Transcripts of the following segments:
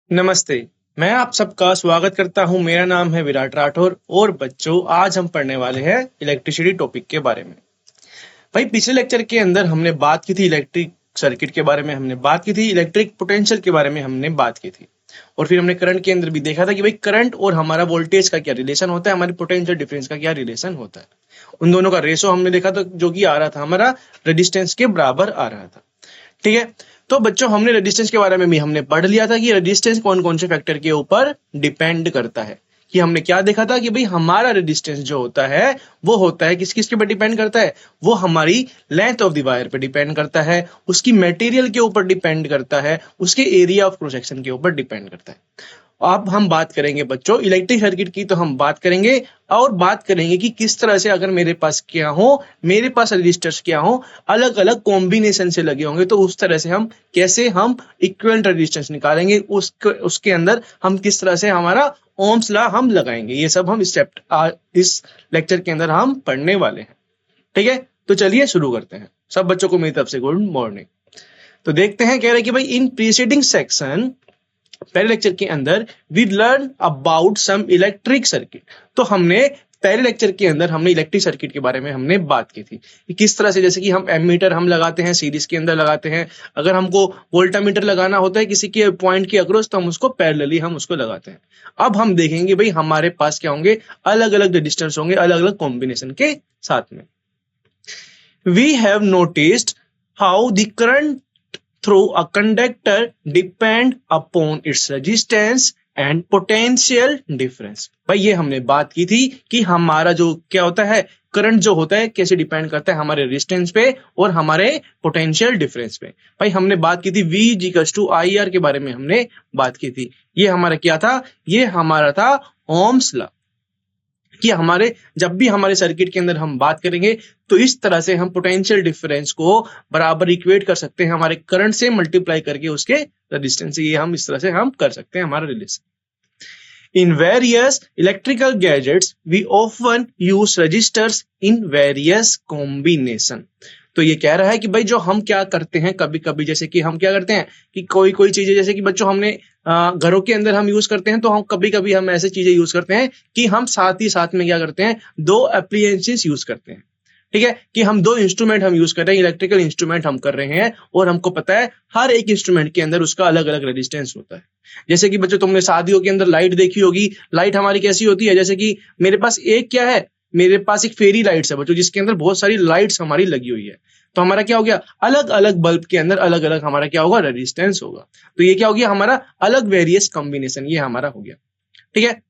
नमस्ते। मैं आप सबका स्वागत करता हूं। मेरा नाम है विराट राठौर और बच्चों आज हम पढ़ने वाले हैं इलेक्ट्रिसिटी टॉपिक के बारे में। भाई पिछले लेक्चर के अंदर हमने बात की थी इलेक्ट्रिक सर्किट के बारे में, हमने बात की थी इलेक्ट्रिक पोटेंशियल के बारे में हमने बात की थी और फिर हमने करंट के अंदर भी देखा था कि भाई करंट और हमारा वोल्टेज का क्या रिलेशन होता है, हमारे पोटेंशियल डिफरेंस का क्या रिलेशन होता है। उन दोनों का रेशो हमने देखा था जो कि आ रहा था हमारा रेजिस्टेंस के बराबर आ रहा था। ठीक है, तो बच्चों हमने रेजिस्टेंस के बारे में भी हमने पढ़ लिया था कि रेजिस्टेंस कौन कौन से फैक्टर के ऊपर डिपेंड करता है। कि हमने क्या देखा था कि भाई हमारा रेजिस्टेंस जो होता है वो होता है किस किस के ऊपर डिपेंड करता है, वो हमारी लेंथ ऑफ द वायर पे डिपेंड करता है, उसकी मटेरियल के ऊपर डिपेंड करता है, उसके एरिया ऑफ क्रॉस सेक्शन के ऊपर डिपेंड करता है। अब हम बात करेंगे बच्चों इलेक्ट्रिक सर्किट की, तो हम बात करेंगे और बात करेंगे कि किस तरह से अगर मेरे पास क्या हो, मेरे पास रजिस्टर्स क्या हो, अलग अलग कॉम्बिनेशन से लगे होंगे तो उस तरह से हम कैसे हम इक्विवेलेंट रजिस्टेंस निकालेंगे, उसके अंदर हम किस तरह से हमारा ओम्स लॉ हम लगाएंगे। ये सब हम इस लेक्चर के अंदर हम पढ़ने वाले हैं। ठीक है, तो चलिए शुरू करते हैं। सब बच्चों को मेरी तरफ से गुड मॉर्निंग। तो देखते हैं, कह रहे कि भाई इन प्रीसीडिंग सेक्शन, पहले लेक्चर के अंदर we learn about some electric circuit. तो हमने पहले लेक्चर के अंदर हमने इलेक्ट्रिक सर्किट के बारे में हमने बात की थी कि किस तरह से, जैसे कि हम एमीटर हम लगाते हैं, सीरीज के अंदर लगाते हैं, अगर हमको वोल्टामीटर लगाना होता है किसी के पॉइंट के अक्रॉस तो हम उसको पैरेलली हम उसको लगाते हैं। अब हम देखेंगे भाई हमारे पास क्या होंगे, अलग अलग रजिस्टेंस होंगे अलग अलग कॉम्बिनेशन के साथ में। We have noticed how the current through a conductor depend upon its resistance and potential difference। भाई ये हमने बात की थी कि हमारा जो क्या होता है, करंट जो होता है कैसे डिपेंड करता है हमारे रेजिस्टेंस पे और हमारे पोटेंशियल डिफरेंस पे। भाई हमने बात की थी V = IR के बारे में हमने बात की थी। ये हमारा क्या था, ये हमारा था ओम्स लॉ। कि हमारे जब भी हमारे सर्किट के अंदर हम बात करेंगे तो इस तरह से हम पोटेंशियल डिफरेंस को बराबर इक्वेट कर सकते हैं हमारे करंट से मल्टीप्लाई करके उसके रेजिस्टेंस से। ये हम इस तरह से हम कर सकते हैं हमारा relation. In various electrical gadgets we often use resistors in various combination. तो ये कह रहा है कि भाई जो हम क्या करते हैं कभी कभी, जैसे कि हम क्या करते हैं कि कोई कोई चीजें, जैसे कि बच्चों हमने घरों के अंदर हम यूज करते हैं तो हम कभी कभी हम ऐसे चीजें यूज करते हैं कि हम साथ ही साथ में क्या करते हैं, दो एप्लियंसेस यूज करते हैं। ठीक है, कि हम दो इंस्ट्रूमेंट हम यूज कर रहे हैं, इलेक्ट्रिकल इंस्ट्रूमेंट हम कर रहे हैं और हमको पता है हर एक इंस्ट्रूमेंट के अंदर उसका अलग अलग रेजिस्टेंस होता है। जैसे कि बच्चों तुमने शादियों के अंदर लाइट देखी होगी, लाइट हमारी कैसी होती है, जैसे कि मेरे पास एक क्या है, मेरे पास एक फेरी लाइट्स है बच्चों जिसके अंदर बहुत सारी लाइट्स हमारी लगी हुई है। तो हमारा क्या हो गया, अलग अलग बल्ब के अंदर अलग अलग हमारा क्या होगा, रेजिस्टेंस होगा। तो ये क्या हो गया, हमारा अलग वेरियस कॉम्बिनेशन ये हमारा हो गया। ठीक है,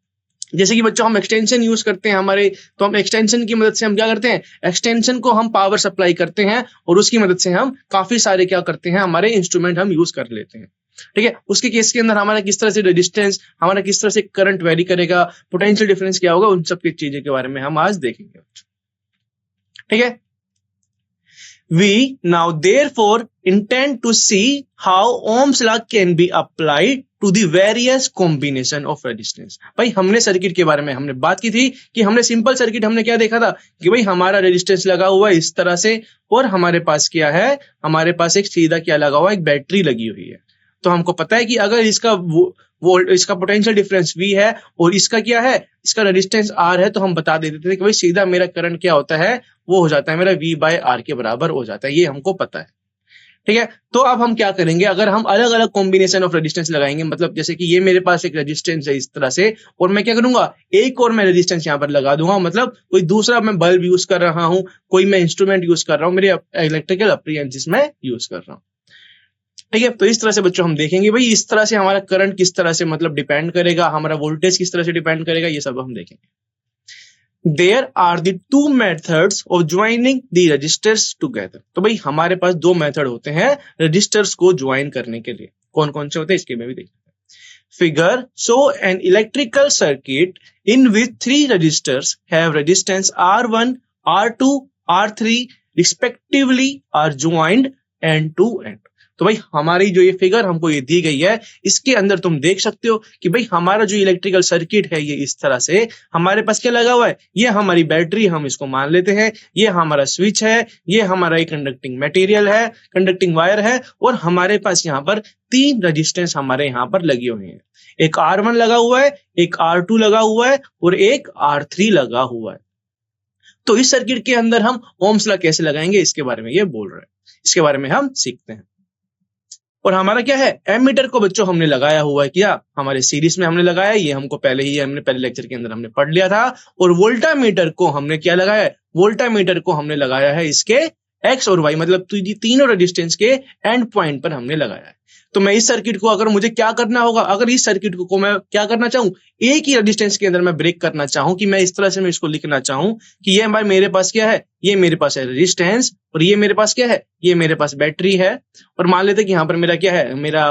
जैसे कि बच्चों हम एक्सटेंशन यूज करते हैं हमारे, तो हम एक्सटेंशन की मदद से हम क्या करते हैं, एक्सटेंशन को हम पावर सप्लाई करते हैं और उसकी मदद से हम काफी सारे क्या करते हैं, हमारे इंस्ट्रूमेंट हम यूज कर लेते हैं। ठीक है, उसके केस के अंदर हमारा किस तरह से रेजिस्टेंस, हमारा किस तरह से करंट वेरी करेगा, पोटेंशियल डिफरेंस क्या होगा, उन सब की चीजें के बारे में हम आज देखेंगे। ठीक है, we now therefore intend to see how Ohm's law can be applied to the various combination of resistance। भाई हमने सर्किट के बारे में हमने बात की थी कि हमने सिंपल सर्किट हमने क्या देखा था कि भाई हमारा रेजिस्टेंस लगा हुआ है इस तरह से और हमारे पास क्या है, हमारे पास एक सीधा क्या लगा हुआ है, एक बैटरी लगी हुई है। तो हमको पता है कि अगर इसका पोटेंशियल डिफरेंस V है और इसका क्या है, इसका रेजिस्टेंस R है, तो हम बता देते थे कि भाई सीधा मेरा करंट क्या होता है, वो हो जाता है मेरा V/R के बराबर हो जाता है। ये हमको पता है। ठीक है, तो अब हम क्या करेंगे, अगर हम अलग अलग कॉम्बिनेशन ऑफ रेजिस्टेंस लगाएंगे, मतलब जैसे कि ये मेरे पास एक रेजिस्टेंस है इस तरह से और मैं क्या करूंगा, एक और मैं रेजिस्टेंस यहाँ पर लगा दूंगा, मतलब कोई दूसरा मैं बल्ब यूज कर रहा हूं, कोई मैं इंस्ट्रूमेंट यूज कर रहा हूं, मेरे इलेक्ट्रिकल अप्लायंसेस में यूज कर रहा हूं। ठीक है, तो इस तरह से बच्चों हम देखेंगे भाई इस तरह से हमारा करंट किस तरह से मतलब डिपेंड करेगा, हमारा वोल्टेज किस तरह से डिपेंड करेगा, ये सब हम देखेंगे। There are the two methods of joining the registers together। तो भाई हमारे पास दो मेथड होते हैं रजिस्टर्स को ज्वाइन करने के लिए। कौन कौन से होते हैं इसके में भी देखते हैं। Figure show an electrical circuit in which three resistors have resistance R1, R2, R3 respectively are joined end to end. तो भाई हमारी जो ये फिगर हमको ये दी गई है, इसके अंदर तुम देख सकते हो कि भाई हमारा जो इलेक्ट्रिकल सर्किट है ये इस तरह से हमारे पास क्या लगा हुआ है, ये हमारी बैटरी हम इसको मान लेते हैं, ये हमारा स्विच है, ये हमारा एक कंडक्टिंग मटेरियल है, कंडक्टिंग वायर है, और हमारे पास यहाँ पर 3 रेजिस्टेंस हमारे यहाँ पर लगे हुए हैं। एक R1 लगा हुआ है, एक R2 लगा हुआ है और एक R3 लगा हुआ है। तो इस सर्किट के अंदर हम ओम्स लॉ कैसे लगाएंगे इसके बारे में ये बोल रहे हैं, इसके बारे में हम सीखते हैं। और हमारा क्या है, एमीटर को बच्चों हमने लगाया हुआ है, क्या हमारे सीरीज में हमने लगाया है, ये हमको हमने पहले लेक्चर के अंदर हमने पढ़ लिया था। और वोल्टामीटर को हमने क्या लगाया है, वोल्टामीटर को हमने लगाया है इसके एक्स और वाई, मतलब ये तीनों रेजिस्टेंस के एंड पॉइंट पर हमने लगाया है। तो मैं इस सर्किट को अगर मुझे क्या करना होगा, अगर इस सर्किट को मैं क्या करना चाहूं, एक ही रेजिस्टेंस के अंदर मैं ब्रेक करना चाहूं, कि मैं इस तरह से मैं इसको लिखना चाहूं कि ये भाई मेरे पास क्या है, ये मेरे पास है रेजिस्टेंस, और ये मेरे पास क्या है, ये मेरे पास बैटरी है, और मान लेते कि यहाँ पर मेरा क्या है, मेरा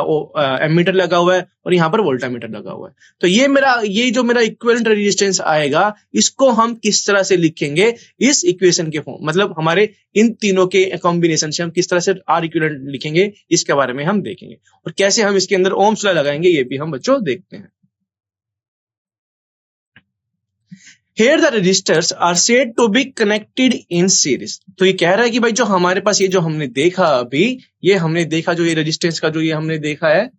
एमीटर लगा हुआ है और यहाँ पर वोल्टामीटर लगा हुआ है। तो ये जो मेरा इक्विवेलेंट रेजिस्टेंस आएगा, इसको हम किस तरह से लिखेंगे इस इक्वेशन के फॉर्म, मतलब हमारे इन तीनों के कॉम्बिनेशन से हम किस तरह से आर इक्विवेलेंट लिखेंगे, इसके बारे में हम देखेंगे। और कैसे हम इसके अंदर ओम्स लॉ लगाएंगे ये भी हम बच्चों देखते हैं। Here the resistors are said to be connected in series। तो ये कह रहा है कि भाई जो हमारे पास ये जो हमने देखा अभी, ये हमने देखा जो ये रेजिस्टेंस का जो ये हमने देखा है,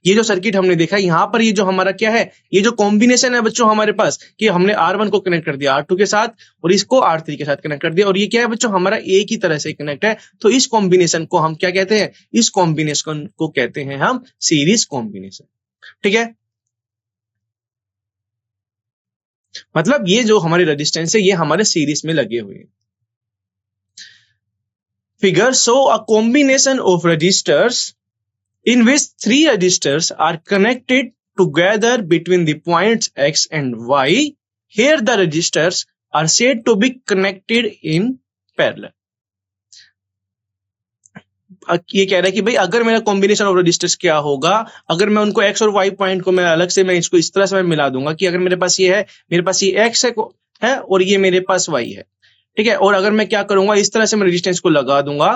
ये जो सर्किट हमने देखा है, यहाँ पर ये जो हमारा क्या है, ये जो कॉम्बिनेशन है बच्चों हमारे पास, कि हमने R1 को कनेक्ट कर दिया R2 के साथ और इसको R3 के साथ कनेक्ट कर दिया, और ये क्या है बच्चों, हमारा एक ही तरह से कनेक्ट है। तो इस कॉम्बिनेशन को हम क्या कहते हैं, इस कॉम्बिनेशन को कहते हैं हम सीरीज कॉम्बिनेशन। ठीक है, मतलब ये जो हमारे रेजिस्टेंस है ये हमारे सीरीज में लगे हुए हैं। Figure show a combination of resistors in which 3 resistors are connected together between the points X and Y. Here the resistors are said to be connected in parallel. ये कह रहा है कि भाई अगर मेरा कॉम्बिनेशन ऑफ रजिस्टर्स क्या होगा, अगर मैं उनको X और Y पॉइंट को मैं अलग से मैं इसको इस तरह से मैं मिला दूंगा कि अगर मेरे पास ये है, मेरे पास ये X है और ये मेरे पास Y है, ठीक है, और अगर मैं क्या करूंगा इस तरह से मैं रेजिस्टेंस को लगा दूंगा,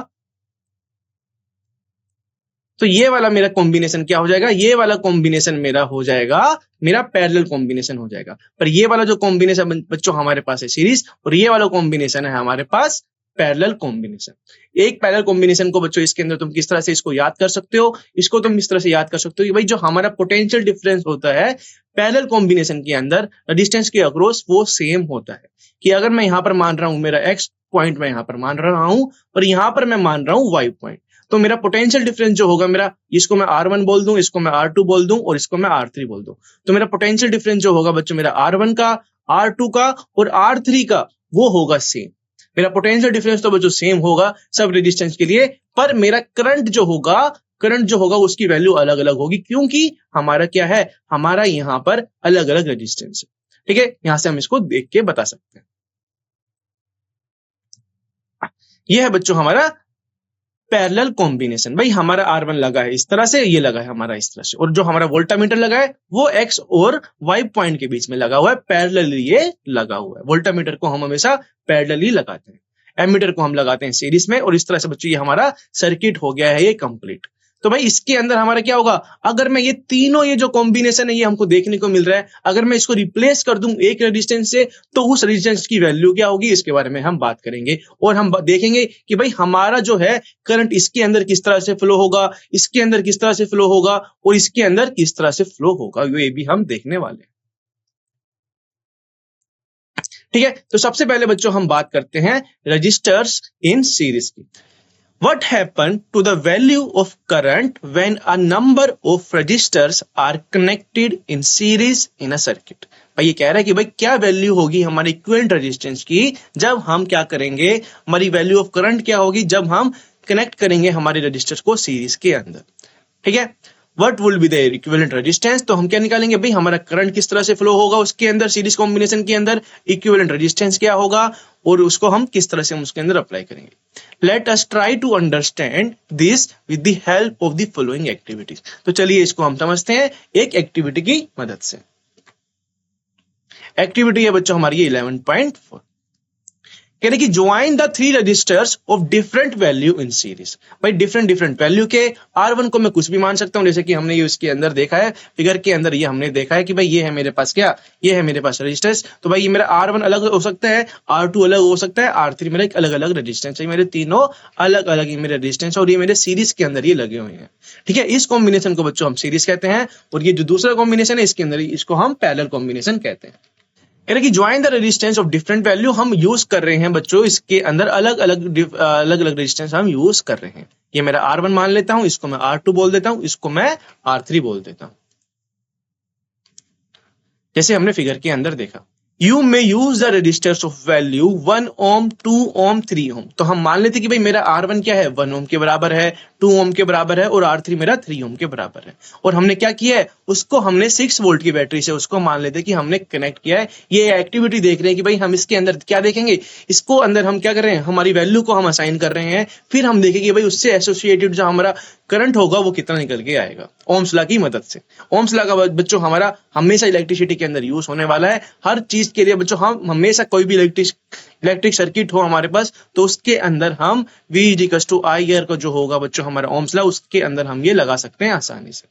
तो ये वाला मेरा कॉम्बिनेशन क्या हो जाएगा, ये वाला कॉम्बिनेशन मेरा हो जाएगा, मेरा पैरेलल कॉम्बिनेशन हो जाएगा। पर ये वाला जो कॉम्बिनेशन बच्चों हमारे पास है सीरीज, और ये वाला कॉम्बिनेशन है हमारे पास पैरेलल कॉम्बिनेशन। एक पैरेलल कॉम्बिनेशन को बच्चों इसके अंदर तुम किस तरह से इसको याद कर सकते हो, इसको तुम इस तरह से याद कर सकते हो कि भाई जो हमारा पोटेंशियल डिफरेंस होता है पैरेलल कॉम्बिनेशन के अंदर रेजिस्टेंस के अक्रॉस, वो सेम होता है। कि अगर मैं यहां पर मान रहा हूं मेरा एक्स पॉइंट मैं यहां पर मान रहा हूं और यहां पर मैं मान रहा हूं वाई पॉइंट, तो मेरा पोटेंशियल डिफरेंस जो होगा मेरा, इसको मैं R1 बोल दूं, इसको मैं R2 बोल दूं और इसको मैं R3 बोल दूं, तो मेरा पोटेंशियल डिफरेंस जो होगा बच्चों मेरा R1 का, R2 का और R3 का वो होगा सेम। मेरा पोटेंशियल डिफरेंस तो बच्चों सेम होगा सब रेजिस्टेंस के लिए, पर मेरा करंट जो होगा उसकी वैल्यू अलग अलग होगी, क्योंकि हमारा क्या है, हमारा यहाँ पर अलग अलग रेजिस्टेंस है। ठीक है, यहां से हम इसको देख के बता सकते हैं। यह है बच्चों हमारा पैरेलल कॉम्बिनेशन। भाई हमारा R1 लगा है इस तरह से, ये लगा है हमारा इस तरह से, और जो हमारा वोल्टामीटर लगा है वो X और Y पॉइंट के बीच में लगा हुआ है, पैरेलली ये लगा हुआ है। वोल्टामीटर को हम हमेशा पैरेलली लगाते हैं, एमीटर को हम लगाते हैं सीरीज में, और इस तरह से बच्चों ये हमारा सर्किट हो गया है ये कंप्लीट। तो भाई इसके अंदर हमारा क्या होगा, अगर मैं ये तीनों ये जो कॉम्बिनेशन है ये हमको देखने को मिल रहा है, अगर मैं इसको रिप्लेस कर दूं एक रेजिस्टेंस से, तो उस रेजिस्टेंस की वैल्यू क्या होगी, इसके बारे में हम बात करेंगे। और हम देखेंगे कि भाई हमारा जो है करंट इसके अंदर किस तरह से फ्लो होगा, इसके अंदर किस तरह से फ्लो होगा और इसके अंदर किस तरह से फ्लो होगा, ये भी हम देखने वाले हैं। ठीक है, तो सबसे पहले बच्चों हम बात करते हैं रजिस्टर्स इन सीरीज की। What happened to the value of current when a number of resistors are connected in series in a circuit? भाई ये कह रहा है कि भाई क्या वैल्यू होगी हमारी इक्विवेलेंट रेजिस्टेंस की जब हम क्या करेंगे, हमारी वैल्यू ऑफ करंट क्या होगी जब हम कनेक्ट करेंगे हमारे रजिस्टर्स को सीरीज के अंदर। ठीक है, What will be the equivalent resistance? तो हम क्या निकालेंगे, भाई हमारा करंट किस तरह से फ्लो होगा उसके अंदर सीरीज कॉम्बिनेशन के अंदर, इक्विवेलेंट रेजिस्टेंस क्या होगा और उसको हम किस तरह से हम उसके अंदर अप्लाई करेंगे। Let us try to understand this with the help of the following activities। तो चलिए इसको हम समझते हैं एक एक्टिविटी की मदद से। एक्टिविटी है बच्चों हमारी 11.4। कह रहे कि join the three resistors of different value in series. भाई डिफरेंट वैल्यू के R1 को मैं कुछ भी मान सकता हूं, जैसे कि हमने ये इसके अंदर देखा है, फिगर के अंदर ये हमने देखा है कि भाई ये है मेरे पास क्या, ये है मेरे पास रजिस्टर्स। तो भाई ये मेरा R1 अलग हो सकता है, R2 अलग हो सकता है, R3 मेरा एक अलग अलग रजिस्टेंस है, मेरे तीनों अलग अलग ही मेरे रजिस्टेंस और ये मेरे सीरीज के अंदर ये लगे हुए हैं। ठीक है, इस कॉम्बिनेशन को बच्चों हम सीरीज कहते हैं, और ये जो दूसरा कॉम्बिनेशन है इसके अंदर इसको हम पैरेलल कॉम्बिनेशन कहते हैं। यानी कि join the resistance of different value हम यूज कर रहे हैं बच्चों, इसके अंदर अलग अलग रेजिस्टेंस हम यूज कर रहे हैं। ये मेरा R1 मान लेता हूं, इसको मैं R2 बोल देता हूं, इसको मैं R3 बोल देता हूं, जैसे हमने फिगर के अंदर देखा। You may use the resistors of value 1 ohm 2 ohm 3 ohm. तो हम मान लेते कि भाई मेरा R1 क्या है, 1 ओम के बराबर है, 2 ओम के बराबर है, और R3 मेरा 3 ओम के बराबर है। और हमने क्या किया है, उसको हमने 6 वोल्ट की बैटरी से उसको मान लेते कि हमने कनेक्ट किया है। ये एक्टिविटी देख रहे हैं कि भाई हम इसके अंदर क्या देखेंगे, इसको अंदर हम क्या कर रहे हैं, हमारी वैल्यू को हम असाइन कर रहे हैं, फिर हम देखेंगे भाई उससे एसोसिएटेड जो हमारा करंट होगा वो कितना निकल के आएगा ओम्स लॉ की मदद से। ओम्स लॉ का बच्चों हमारा हमेशा इलेक्ट्रिसिटी के अंदर यूज होने वाला है हर चीज के लिए बच्चों। हम हमेशा कोई भी इलेक्ट्रिक सर्किट हो हमारे पास तो उसके अंदर हम V = I का जो होगा बच्चों हमारा ओम्स लॉ, उसके अंदर हम ये लगा सकते हैं आसानी से।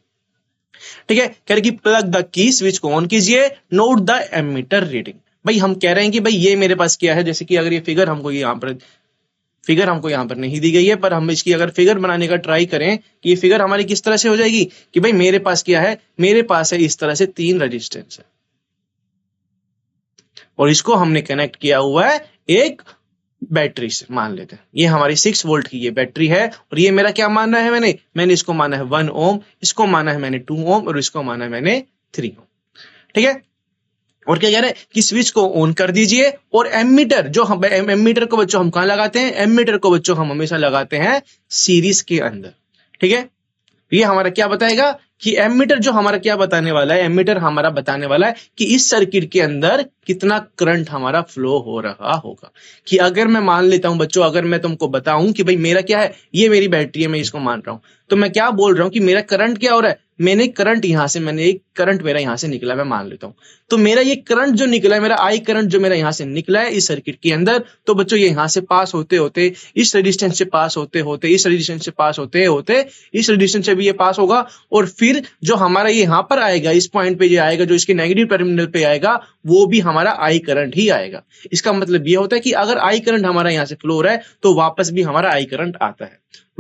ठीक है, कह रहे कि प्लग द की, स्विच को ऑन कीजिए, नोट द एमीटर रीडिंग। भाई हम कह रहे हैं कि भाई ये मेरे पास क्या है, जैसे कि अगर ये फिगर हमको यहाँ पर नहीं दी गई है, पर हम इसकी अगर फिगर बनाने का ट्राई करें कि ये फिगर हमारी किस तरह से हो जाएगी कि भाई मेरे पास क्या है, मेरे पास है इस तरह से 3 रेजिस्टेंस है, और इसको हमने कनेक्ट किया हुआ है एक बैटरी से, मान लेते हैं ये हमारी 6 वोल्ट की ये बैटरी है, और ये मेरा क्या मानना है, मैंने इसको माना है 1 ओम, इसको माना है मैंने 2 ओम, और इसको माना है मैंने 3 ओम। ठीक है, और क्या कह रहे हैं कि स्विच को ऑन कर दीजिए, और एमीटर जो हम एमीटर को बच्चों हम कहां लगाते हैं, एमीटर को बच्चों हम हमेशा लगाते हैं सीरीज के अंदर। ठीक है, ये हमारा क्या बताएगा कि एमीटर जो हमारा क्या बताने वाला है, एमीटर हमारा बताने वाला है कि इस सर्किट के अंदर कितना करंट हमारा फ्लो हो रहा होगा। कि अगर मैं मान लेता हूं बच्चों, अगर मैं तुमको बताऊं कि भाई मेरा क्या है, ये मेरी बैटरी है, मैं इसको मान रहा हूं, तो मैं क्या बोल रहा हूं कि मेरा करंट क्या हो रहा है, मैंने एक करंट मेरा यहां से निकला, मैं मान लेता हूं, तो मेरा ये करंट जो निकला है, मेरा आई करंट जो मेरा यहां से निकला है इस सर्किट के अंदर, तो बच्चों ये यहां से पास होते होते इस रेजिस्टेंस से पास होते होते इस रेजिस्टेंस से पास होते होते इस रेजिस्टेंस से भी ये पास होगा, और फिर जो हमारा ये यहां पर आएगा, इस पॉइंट पे ये आएगा, जो इसके नेगेटिव टर्मिनल पे आएगा, वो भी हमारा आई करंट ही आएगा। इसका मतलब ये होता है कि अगर आई करंट हमारा यहां से फ्लो हो रहा है तो वापस भी हमारा आई करंट आता है।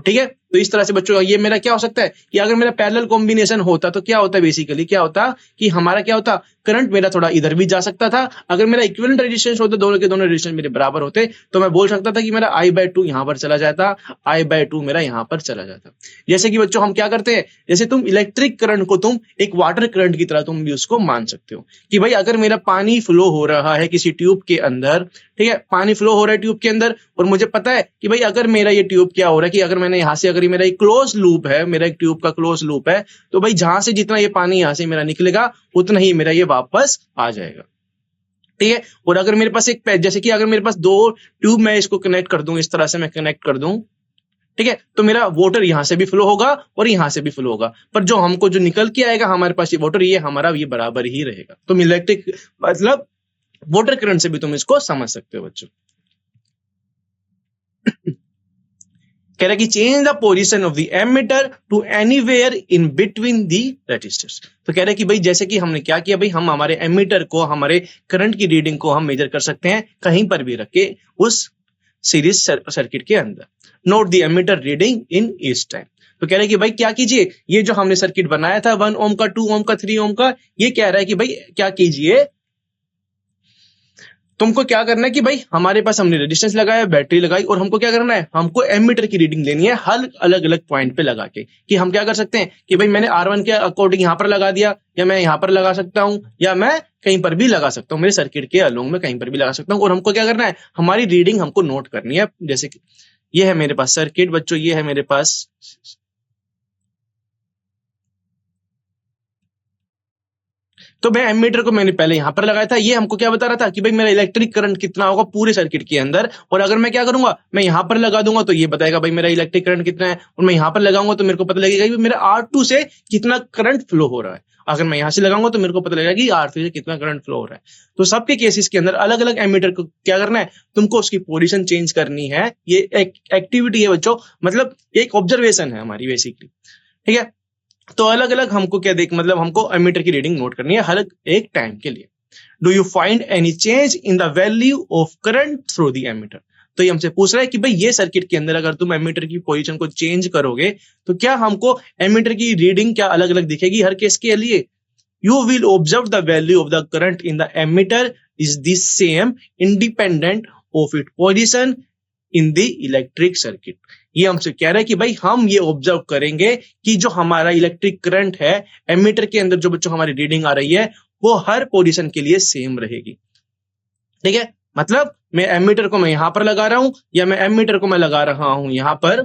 ठीक है, तो इस तरह से बच्चों ये मेरा क्या हो सकता है कि अगर मेरा पैरेलल कॉम्बिनेशन होता तो क्या होता है, बेसिकली क्या होता कि हमारा क्या होता, करंट मेरा थोड़ा इधर भी जा सकता था। अगर मेरा इक्विवेलेंट रेजिस्टेंस होता, दोनों के दोनों रेजिस्टेंस मेरे बराबर होते, तो मैं बोल सकता था कि मेरा I/2 यहां पर चला जाता, I/2 मेरा यहां पर चला जाता। जैसे कि बच्चों हम क्या करते हैं, जैसे तुम इलेक्ट्रिक करंट को तुम एक वाटर करंट की तरह तुम भी उसको मान सकते हो कि भाई अगर मेरा पानी फ्लो हो रहा है किसी ट्यूब के अंदर, ठीक है, पानी फ्लो हो रहा है ट्यूब के अंदर, और मुझे पता है कि भाई अगर मेरा ये ट्यूब क्या हो रहा है कि अगर मैंने यहां से, अगर मेरा एक क्लोज लूप है, मेरा एक ट्यूब का क्लोज लूप है, तो भाई जहां से जितना ये पानी यहां से मेरा निकलेगा उतना ही मेरा ये वापस आ जाएगा। ठीक है, और अगर मेरे पास जैसे कि अगर मेरे पास 2 ट्यूब मैं इसको कनेक्ट कर दूं, इस तरह से मैं कनेक्ट कर दूं, ठीक है, तो मेरा वाटर यहां से भी फ्लो होगा और यहां से भी फ्लो होगा, पर जो हमको जो निकल के आएगा हमारे पास ये वाटर, ये हमारा ये बराबर ही रहेगा। तो इलेक्ट्रिक मतलब वाटर करंट से भी तुम इसको समझ सकते हो बच्चों। कह रहा है कि change the position of the ammeter to anywhere in between the resistors. तो कह रहा है कि भाई जैसे कि हमने क्या किया, भाई हम हमारे एमीटर को, हमारे करंट की रीडिंग को हम मेजर कर सकते हैं कहीं पर भी रख के उस सीरीज सर्किट के अंदर। Note the ammeter reading in each time. तो कह रहे हैं कि भाई क्या कीजिए, ये जो हमने सर्किट बनाया था 1 ओम का, 2 ओम का, 3 ओम का, ये कह रहा है कि भाई क्या कीजिए, तुमको क्या करना है कि भाई हमारे पास हमने रेजिस्टेंस लगाया, बैटरी लगाई, और हमको क्या करना है, हमको एमीटर की रीडिंग लेनी है हर अलग अलग पॉइंट पे लगा के। कि हम क्या कर सकते हैं कि भाई मैंने R1 के अकॉर्डिंग यहां पर लगा दिया, या मैं यहां पर लगा सकता हूं, या मैं कहीं पर भी लगा सकता हूं, मेरे सर्किट के अलोंग में कहीं पर भी लगा सकता हूं। और हमको क्या करना है, हमारी रीडिंग हमको नोट करनी है। जैसे कि ये है मेरे पास सर्किट बच्चों, ये है मेरे पास, तो मैं एमीटर को मैंने पहले यहां पर लगाया था, ये हमको क्या बता रहा था कि भाई मेरा इलेक्ट्रिक करंट कितना होगा पूरे सर्किट के अंदर। और अगर मैं क्या करूंगा, मैं यहां पर लगा दूंगा तो ये बताएगा भाई मेरा इलेक्ट्रिक करंट कितना है, और मैं यहां पर लगाऊंगा तो मेरे को पता लगेगा कि मेरा R2 से कितना करंट फ्लो हो रहा है। अगर मैं यहाँ से लगाऊंगा तो मेरे को पता लगेगा कि R3 से कितना करंट फ्लो हो रहा है। तो सबके केसेस के अंदर अलग अलग एमीटर को क्या करना है, तुमको उसकी पोजीशन चेंज करनी है। ये एक एक्टिविटी है बच्चों, मतलब एक ऑब्जर्वेशन है हमारी बेसिकली, ठीक है। तो अलग अलग हमको क्या देख मतलब हमको एमीटर की रीडिंग नोट करनी है हर एक टाइम के लिए। Do you find any change in the value of current through the ammeter. तो ये हमसे पूछ रहा है कि भाई ये सर्किट के अंदर अगर तुम एमीटर की पोजीशन को चेंज करोगे तो क्या हमको एमीटर की रीडिंग क्या अलग अलग दिखेगी हर केस के लिए। You will observe the value of the current in the ammeter is the same independent of it position in the electric circuit. ये हमसे कह रहा है कि भाई हम ये ऑब्जर्व करेंगे कि जो हमारा इलेक्ट्रिक करंट है एमीटर के अंदर जो बच्चों हमारी रीडिंग आ रही है वो हर पोजीशन के लिए सेम रहेगी, ठीक है। मतलब मैं एमीटर को मैं यहां पर लगा रहा हूं या मैं एमीटर को मैं लगा रहा हूं यहां पर,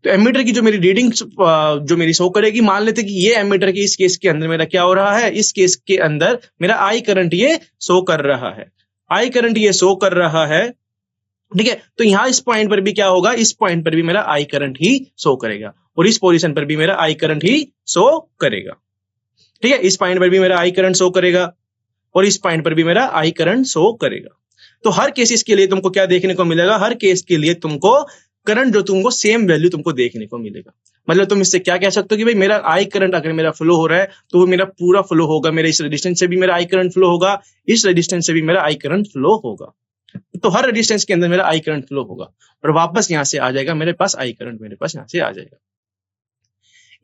तो एमीटर की जो मेरी रीडिंग जो मेरी शो करेगी, मान लेते कि ये एमीटर की इस केस के अंदर मेरा क्या हो रहा है, इस केस के अंदर मेरा आई करंट ये शो कर रहा है, आई करंट ये शो कर रहा है, ठीक है। तो यहां इस पॉइंट पर भी क्या होगा, इस पॉइंट पर भी मेरा आई करंट ही शो करेगा और इस पोजीशन पर भी मेरा आई करंट ही शो करेगा, ठीक है। इस पॉइंट पर भी मेरा आई करंट शो करेगा और इस पॉइंट पर भी मेरा आई करंट शो करेगा। तो हर केसेस के लिए तुमको क्या देखने को मिलेगा, हर केस के लिए तुमको करंट जो तुमको सेम वैल्यू तुमको देखने को मिलेगा। मतलब तुम इससे क्या कह सकते हो कि भाई मेरा आई करंट अगर मेरा फ्लो हो रहा है तो वो मेरा पूरा फ्लो होगा, मेरे इस रेजिस्टेंस से भी मेरा आई करंट फ्लो होगा, इस रेजिस्टेंस से भी मेरा आई करंट फ्लो होगा। तो हर रेजिस्टेंस के अंदर मेरा आई करंट फ्लो होगा और वापस यहां से आ जाएगा मेरे पास आई करंट, मेरे पास यहां से आ जाएगा।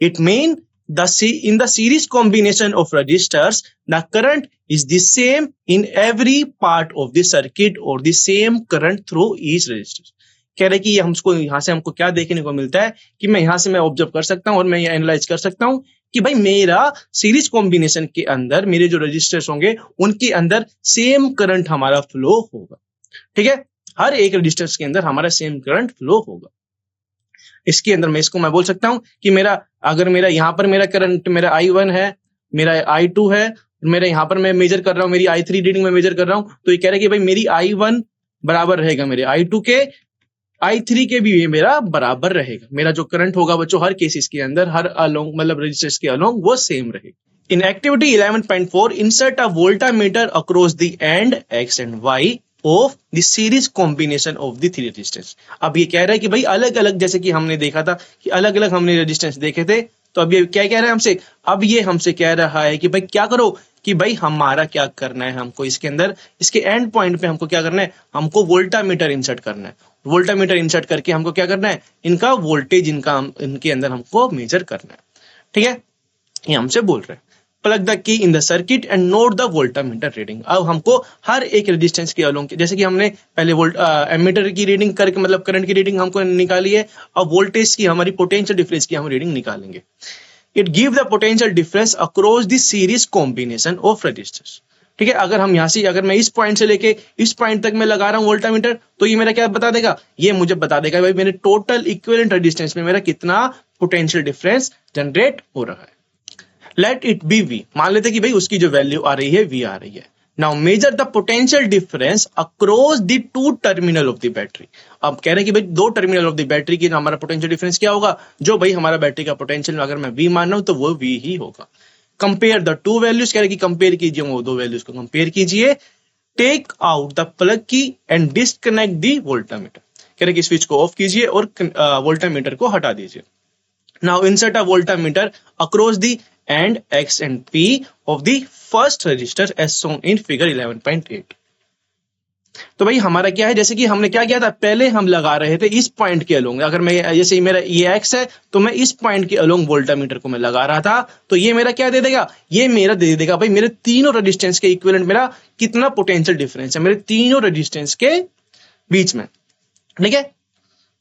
It mean in the series combination of resistors, the current is the same in every part of the circuit or the same current through each resistor। कह रहे कि ये हमको यहां से हमको क्या देखने को मिलता है कि मैं यहां से मैं ऑब्जर्व कर सकता हूं और मैं ये एनालाइज कर सकता हूं कि भाई मेरा सीरीज कॉम्बिनेशन के अंदर मेरे जो रजिस्टर्स होंगे उनके अंदर सेम करंट हमारा फ्लो होगा, ठीक है। हर एक रजिस्टर्स के अंदर हमारा सेम करंट फ्लो होगा। इसके अंदर मैं इसको मैं बोल सकता हूं कि मेरा अगर मेरा यहाँ पर मेरा करंट मेरा I1 है, मेरा I2 है, मेरा यहाँ पर मैं मेजर कर रहा हूँ, मेरी I3 रीडिंग में मेजर कर रहा हूँ, तो ये कह रहा है कि भाई मेरी I1 बराबर रहेगा मेरे I2 के, I3 के भी ये मेरा बराबर रहेगा। मेरा जो करंट होगा बच्चों हर केसेस के अंदर हर अलोंग मतलब रजिस्टर्स के अलोंग वो सेम रहेगा। In activity 11.4 insert a voltameter across the end X and Y of the series combination of the three resistance. अब ये कह रहा है कि भाई अलग अलग, जैसे कि हमने देखा था कि अलग अलग हमने रेजिस्टेंस देखे थे, तो अब ये क्या कह रहा है हमसे, अब ये हमसे कह रहा है कि भाई क्या करो कि भाई हमारा क्या करना है, हमको इसके अंदर इसके एंड पॉइंट पे हमको क्या करना है, हमको वोल्टामीटर इंसर्ट करना है। वोल्टामीटर इंसर्ट करके हमको क्या करना है, इनका वोल्टेज इनके अंदर हमको मेजर करना है, ठीक है। ये हमसे बोल रहे हैं प्लग द की इन the circuit and note the voltameter reading. अब हमको हर एक रेजिस्टेंस के अलोंग, जैसे कि हमने पहले एमीटर की रीडिंग करके मतलब करंट की रीडिंग हमको निकाली है, अब वोल्टेज की हमारी पोटेंशियल डिफरेंस की हम रीडिंग निकालेंगे। It give the potential difference across the series combination of resistors, ठीक है। अगर हम यहाँ से अगर मैं इस पॉइंट से लेके इस पॉइंट तक मैं लगा रहा हूँ वोल्टामीटर, तो ये मेरा क्या बता देगा, ये मुझे बता देगा भाई मेरे टोटल इक्विवेलेंट रेजिस्टेंस में मेरा कितना पोटेंशियल डिफरेंस जनरेट हो रहा है। लेट इट बी V, मान लेते कि भाई उसकी जो वैल्यू आ रही है V आ रही है। Now major the potential difference across the two terminal of the battery. अब कह रहे हैं कि भाई दो टर्मिनल ऑफ द बैटरी की हमारा पोटेंशियल डिफरेंस क्या होगा, जो भाई हमारा बैटरी का पोटेंशियल अगर मैं V मान रहा हूं तो वो V ही होगा। कंपेयर द टू वैल्यूज, कह रहे कि कंपेयर कीजिए वो दो वैल्यूज को कंपेयर कीजिए। टेक आउट द प्लग की एंड डिस्कनेक्ट द वोल्टामीटर, कह रहे कि स्विच को ऑफ कीजिए और वोल्टामीटर को हटा दीजिए। Now insert a voltmeter across the and X and P of the first resistor as shown in figure 11.8। तो भाई हमारा क्या है, जैसे कि हमने क्या किया था, पहले हम लगा रहे थे इस पॉइंट के अलोंग, अगर मैं जैसे मेरा ये X है तो मैं इस पॉइंट के अलोंग वोल्टामीटर को मैं लगा रहा था, तो ये मेरा क्या दे देगा, ये मेरा दे देगा भाई मेरे तीनों रेजिस्टेंस के इक्विवेलेंट मेरा कितना पोटेंशियल डिफरेंस है मेरे तीनों रेजिस्टेंस के बीच में, ठीक है।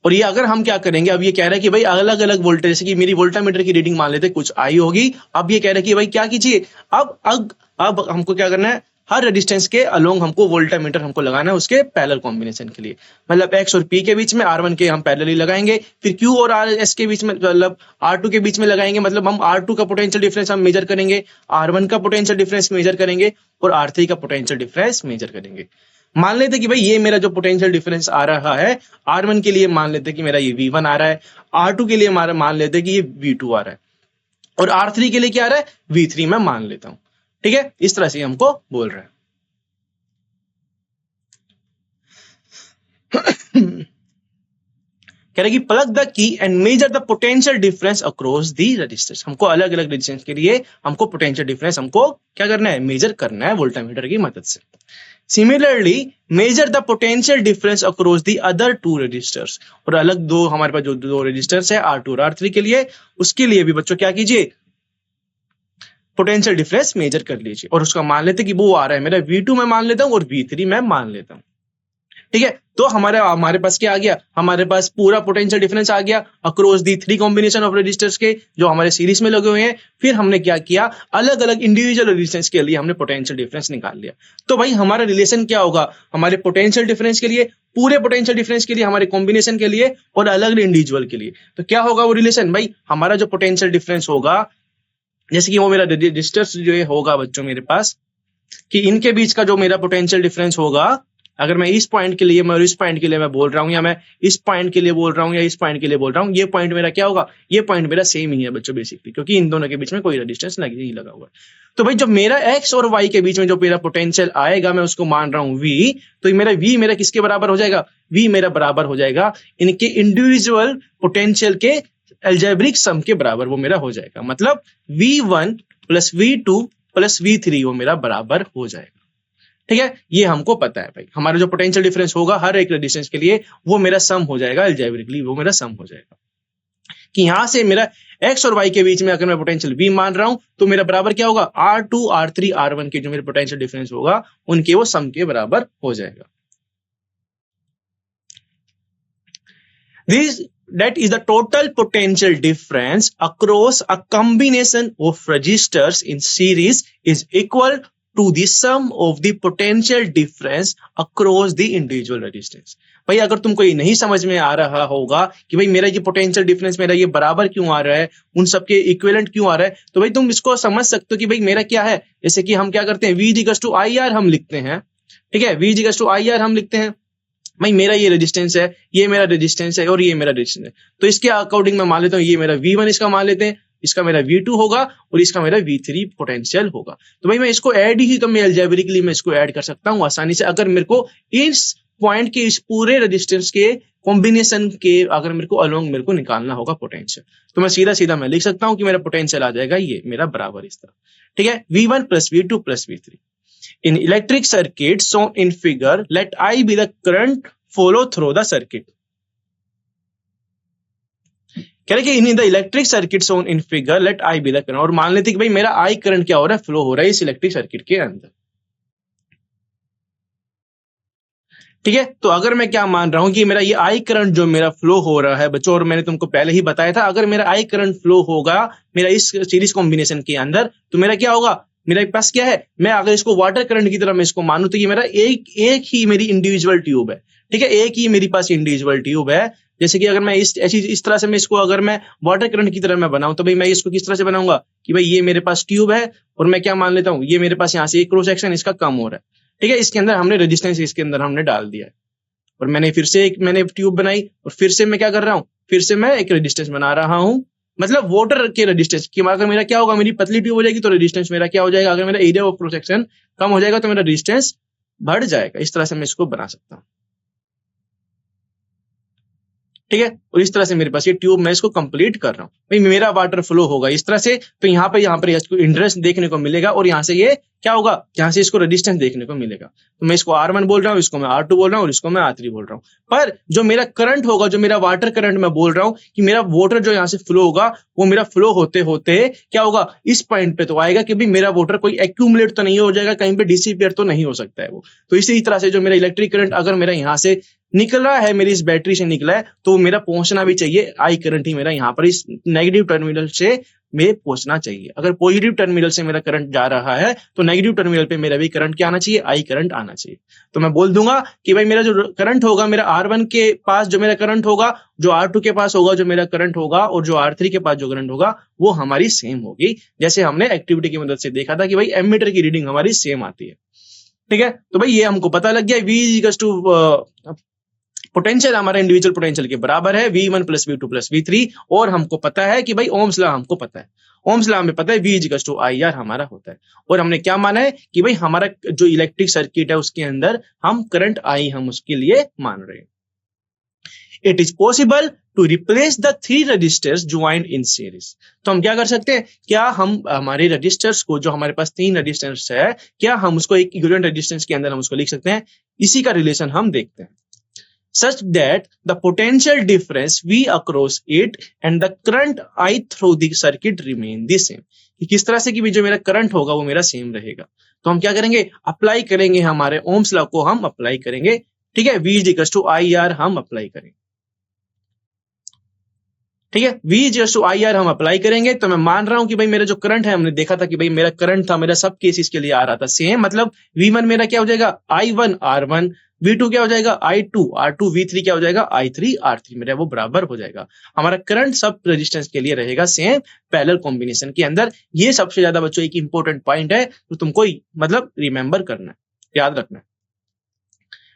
और ये अगर हम क्या करेंगे, अब ये कह रहा है कि भाई अलग अलग वोल्टेज, जैसे कि मेरी वोल्टामीटर की रीडिंग मान लेते कुछ आई होगी, अब ये कह रहा है कि भाई क्या कीजिए, अब हमको क्या करना है, हर रेजिस्टेंस के अलोंग हमको वोल्टामीटर हमको लगाना है उसके पैरेलल कॉम्बिनेशन के लिए। मतलब X और P के बीच में R1 के हम पैरेलली लगाएंगे, फिर Q और RS के बीच में मतलब R2 के बीच में लगाएंगे, मतलब हम R2 का पोटेंशियल डिफरेंस हम मेजर करेंगे, R1 का पोटेंशियल डिफरेंस मेजर करेंगे और R3 का पोटेंशियल डिफरेंस मेजर करेंगे। मान लेते कि भाई ये मेरा जो पोटेंशियल डिफरेंस आ रहा है R1 के लिए मान लेते कि मेरा ये V1 आ रहा है, R2 के लिए मान लेते कि ये V2 आ रहा है। और R3 के लिए क्या आ रहा है, V3 मैं मान लेता हूं। ठीक है, इस तरह से हमको बोल रहा है। कह रहे कि plug the key and measure the potential difference across the resistors. हमको अलग अलग रजिस्टेंस के लिए हमको पोटेंशियल डिफरेंस हमको क्या करना है, मेजर करना है वोल्टामीटर की मदद से। Similarly measure the potential difference across the other two resistors. और अलग दो हमारे पास जो दो रजिस्टर्स है R2 और R3 के लिए, उसके लिए भी बच्चों क्या कीजिए, पोटेंशियल डिफरेंस मेजर कर लीजिए और उसका मान लेते कि वो आ रहा है मेरा V2 मैं मान लेता हूं और V3 मैं मान लेता हूं। ठीक है, तो हमारे पास क्या आ गया, हमारे पास पूरा पोटेंशियल डिफरेंस आ गया across the three combination of resistors के जो हमारे सीरीज में लगे हुए हैं। फिर हमने क्या किया, अलग अलग इंडिविजुअल रजिस्टेंस के लिए हमने पोटेंशियल डिफरेंस निकाल लिया। तो भाई हमारा रिलेशन क्या होगा, हमारे पोटेंशियल डिफरेंस के लिए, पूरे पोटेंशियल डिफरेंस के लिए, हमारे कॉम्बिनेशन के लिए और अलग अलग इंडिविजुअल के लिए। तो क्या होगा वो रिलेशन, भाई हमारा जो पोटेंशियल डिफरेंस होगा, जैसे कि वो मेरा रजिस्टर्स जो होगा बच्चों मेरे पास, कि इनके बीच का जो मेरा पोटेंशियल डिफरेंस होगा, अगर मैं इस पॉइंट के लिए मैं इस पॉइंट के लिए मैं बोल रहा हूं, या मैं इस पॉइंट के लिए बोल रहा हूं या इस पॉइंट के लिए बोल रहा हूं, ये पॉइंट मेरा क्या होगा, ये पॉइंट मेरा सेम ही है बच्चों बेसिकली, क्योंकि इन दोनों के बीच में कोई रेजिस्टेंस नहीं लगा हुआ है। तो भाई जब मेरा एक्स और वाई के बीच में जो मेरा पोटेंशियल आएगा, मैं उसको मान रहा हूं वी, तो मेरा वी मेरा किसके बराबर हो जाएगा, वी मेरा बराबर हो जाएगा इनके इंडिविजुअल पोटेंशियल के अलजेब्रिक सम के बराबर वो मेरा हो जाएगा। मतलब V1 plus V2 plus V3 वो मेरा बराबर हो जाएगा। ठीक है, ये हमको पता है भाई, हमारा जो पोटेंशियल डिफरेंस होगा हर एक रेजिस्टेंस के लिए वो मेरा सम हो जाएगा, अलजेब्रिकली वो मेरा सम हो जाएगा। कि यहां से मेरा एक्स और वाई के बीच में अगर मैं पोटेंशियल V मान रहा हूं तो मेरा बराबर क्या होगा, R2 R3 R1 के जो मेरे पोटेंशियल डिफरेंस होगा उनके वो सम के बराबर हो जाएगा। That is the total potential difference across a combination of resistors in series is equal to the sum of the potential difference across the individual resistance। भाई अगर तुमको ये नहीं समझ में आ रहा होगा कि भाई मेरा ये पोटेंशियल डिफरेंस मेरा ये बराबर क्यों आ रहा है, उन सबके इक्विवेलेंट क्यों आ रहा है, तो भाई तुम इसको समझ सकते हो कि भाई मेरा क्या है। जैसे कि हम क्या करते हैं, V=IR हम लिखते हैं। ठीक है, V=IR हम लिखते हैं, भाई मेरा ये रेजिस्टेंस है, ये मेरा रेजिस्टेंस है और ये मेरा रेजिस्टेंस है। तो इसके अकॉर्डिंग मैं मान लेता हूँ ये मेरा V1 इसका मान लेते हैं, इसका मेरा V2 होगा और इसका मेरा V3 पोटेंशियल होगा। तो भाई मैं इसको ऐड ही तो मैं अलजेब्रिकली मैं इसको ऐड कर सकता हूँ आसानी से। अगर मेरे को इस पॉइंट के इस पूरे रेजिस्टेंस के कॉम्बिनेशन के अगर मेरे को अलोंग मेरे को निकालना होगा पोटेंशियल, तो मैं सीधा सीधा मैं लिख सकता हूँ कि मेरा पोटेंशियल आ जाएगा ये मेरा बराबर इस तरह। ठीक है, V1 plus V2 plus V3 in electric circuit shown in figure, let I be the current follow through the circuit। कह रहे कि in the electric circuit shown in figure, let I be the current, और मान लेते कि भाई मेरा I current क्या हो रहा है, फ्लो हो रहा है इस इलेक्ट्रिक सर्किट के अंदर। ठीक है, तो अगर मैं क्या मान रहा हूं कि मेरा ये I करंट जो मेरा फ्लो हो रहा है बच्चों, और मैंने तुमको पहले ही बताया था अगर मेरा I करंट फ्लो होगा मेरा इस सीरीज कॉम्बिनेशन के अंदर, तो मेरा क्या होगा, मेरे पास क्या है, मैं अगर इसको वाटर करंट की तरह मैं इसको मानूं तो ये मेरा एक ही मेरी इंडिविजुअल ट्यूब है। ठीक है, एक ही मेरी पास इंडिविजुअल ट्यूब है। जैसे कि अगर मैं इस तरह से मैं इसको अगर मैं वाटर करंट की तरह मैं बनाऊं तो भाई मैं इसको किस तरह से बनाऊंगा कि भाई ये मेरे पास ट्यूब है और मैं क्या मान लेता हूं, ये मेरे पास यहाँ से एक क्रॉस सेक्शन इसका कम हो रहा है। ठीक है, इसके अंदर हमने रेजिस्टेंस इसके अंदर हमने डाल दिया है और मैंने फिर से एक मैंने ट्यूब बनाई और फिर से मैं क्या कर रहा हूँ, फिर से मैं एक रेजिस्टेंस बना रहा हूँ। मतलब वाटर के रेजिस्टेंस की अगर मेरा क्या होगा, मेरी पतली ट्यूब हो जाएगी तो रेजिस्टेंस मेरा क्या हो जाएगा, अगर मेरा एरिया ऑफ क्रॉस सेक्शन कम हो जाएगा तो मेरा रेजिस्टेंस बढ़ जाएगा। इस तरह से मैं इसको बना सकता हूँ। ठीक है, और इस तरह से मेरे पास ये ट्यूब मैं इसको कंप्लीट कर रहा हूँ। भाई मेरा वाटर फ्लो होगा इस तरह से, तो यहाँ पर इसको इंटरेस्ट देखने को मिलेगा और यहाँ से ये क्या होगा, यहाँ से इसको रेजिस्टेंस देखने को मिलेगा। तो मैं इसको R1 बोल रहा हूँ, इसको मैं R2 बोल रहा हूँ और इसको मैं R3 बोल रहा हूँ। पर जो मेरा करंट होगा, जो मेरा वाटर करंट मैं बोल रहा हूँ कि मेरा वाटर जो यहाँ से फ्लो होगा वो मेरा फ्लो होते होते क्या होगा, इस पॉइंट पे तो आएगा कि भाई मेरा वाटर कोई एक्यूमुलेट तो नहीं हो जाएगा, कहीं पे डिसिपेट तो नहीं हो सकता है वो। तो इसी तरह से जो मेरा इलेक्ट्रिक करंट अगर मेरा यहाँ से निकला है, मेरी इस बैटरी से निकला है, तो मेरा पहुंचना भी चाहिए I करंट ही मेरा यहाँ पर इस नेगेटिव टर्मिनल से में पहुंचना चाहिए। अगर पॉजिटिव टर्मिनल से मेरा करंट जा रहा है तो नेगेटिव टर्मिनल पे मेरा भी करंट क्या आना चाहिए, I करंट आना चाहिए। तो मैं बोल दूंगा कि भाई मेरा जो करंट होगा, मेरा R1 के पास जो मेरा करंट होगा, जो R2 के पास होगा जो मेरा करंट होगा, और जो R3 के पास जो करंट होगा वो हमारी सेम होगी। जैसे हमने एक्टिविटी की मदद से देखा था कि भाई एमीटर की रीडिंग हमारी सेम आती है। ठीक है, तो भाई ये हमको पता लग गया V पोटेंशियल हमारा इंडिविजुअल पोटेंशियल के बराबर है V1 plus V2 plus V3, और हमको पता है कि भाई ओम्स लॉ हमको पता है, ओम्स लॉ हमें पता है V इक्वल्स टू IR हमारा होता है। और हमने क्या माना है कि भाई हमारा जो इलेक्ट्रिक सर्किट है उसके अंदर हम करंट I हम उसके लिए मान रहे हैं। It is possible to replace the 3 resistors joined in series. तो हम क्या कर सकते हैं, क्या हम हमारे रजिस्टर्स को, जो हमारे पास 3 रजिस्टर्स है, क्या हम उसको एक इक्विवेलेंट रेजिस्टेंस के अंदर हम उसको लिख सकते हैं? इसी का रिलेशन हम देखते हैं। such that the potential difference V across it and the current I through the circuit remain the same। कि किस तरह से कि जो मेरा करंट होगा वो मेरा सेम रहेगा। तो हम क्या करेंगे, अप्लाई करेंगे हमारे ओम्स लॉ को, हम अप्लाई करेंगे, ठीक है। V इक्वल्स टू IR हम अप्लाई करेंगे, ठीक है। V इक्वल्स टू IR हम अप्लाई करेंगे। तो मैं मान रहा हूं कि भाई मेरा जो करंट है, हमने देखा था कि भाई मेरा करंट था, मेरा सब केसेस के लिए आ रहा था सेम, मतलब V1 मेरा क्या हो जाएगा I1 R1, V2 क्या हो जाएगा I2 R2, V3 क्या हो जाएगा I3 R3, मेरा वो बराबर हो जाएगा। हमारा करंट सब रेजिस्टेंस के लिए रहेगा सेम पैरेलल कॉम्बिनेशन के अंदर। ये सबसे ज्यादा बच्चों एक इंपॉर्टेंट पॉइंट है, तो तुमको मतलब रिमेंबर करना है, याद रखना है,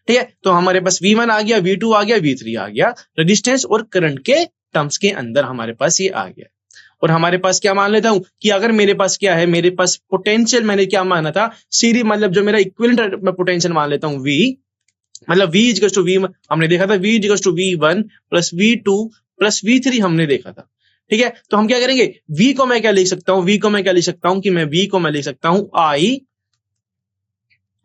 ठीक है। तो हमारे पास V1 आ गया, V2 आ गया, V3 आ गया, रेजिस्टेंस और करंट के टर्म्स के अंदर हमारे पास ये आ गया। और हमारे पास क्या मान लेता हूं कि अगर मेरे पास क्या है, मेरे पास पोटेंशियल मैंने क्या माना था, सीरीज, मतलब जो मेरा इक्विवेलेंट मैं पोटेंशियल मान लेता हूं V, मतलब V इक्वल्स टू V, हमने देखा था V equals to V1 plus V2 plus V3 हमने देखा था, ठीक है। तो हम क्या करेंगे, V को मैं क्या लिख सकता हूं, V को मैं क्या लिख सकता हूं कि मैं V को मैं लिख सकता हूं I,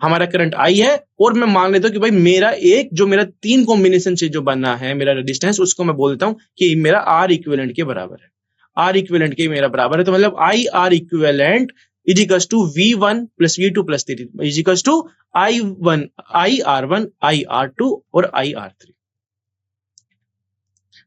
हमारा करंट I है, और मैं मान लेता हूं कि भाई मेरा एक जो मेरा 3 कॉम्बिनेशन से जो बना है मेरा रेजिस्टेंस, उसको मैं बोलता हूं कि मेरा R इक्विवेलेंट के बराबर है, R इक्विवेलेंट के मेरा बराबर है। तो मतलब I R equivalent is equals to V1 plus V2 plus 3 is equals to I1 I R1 I R2 और I R3,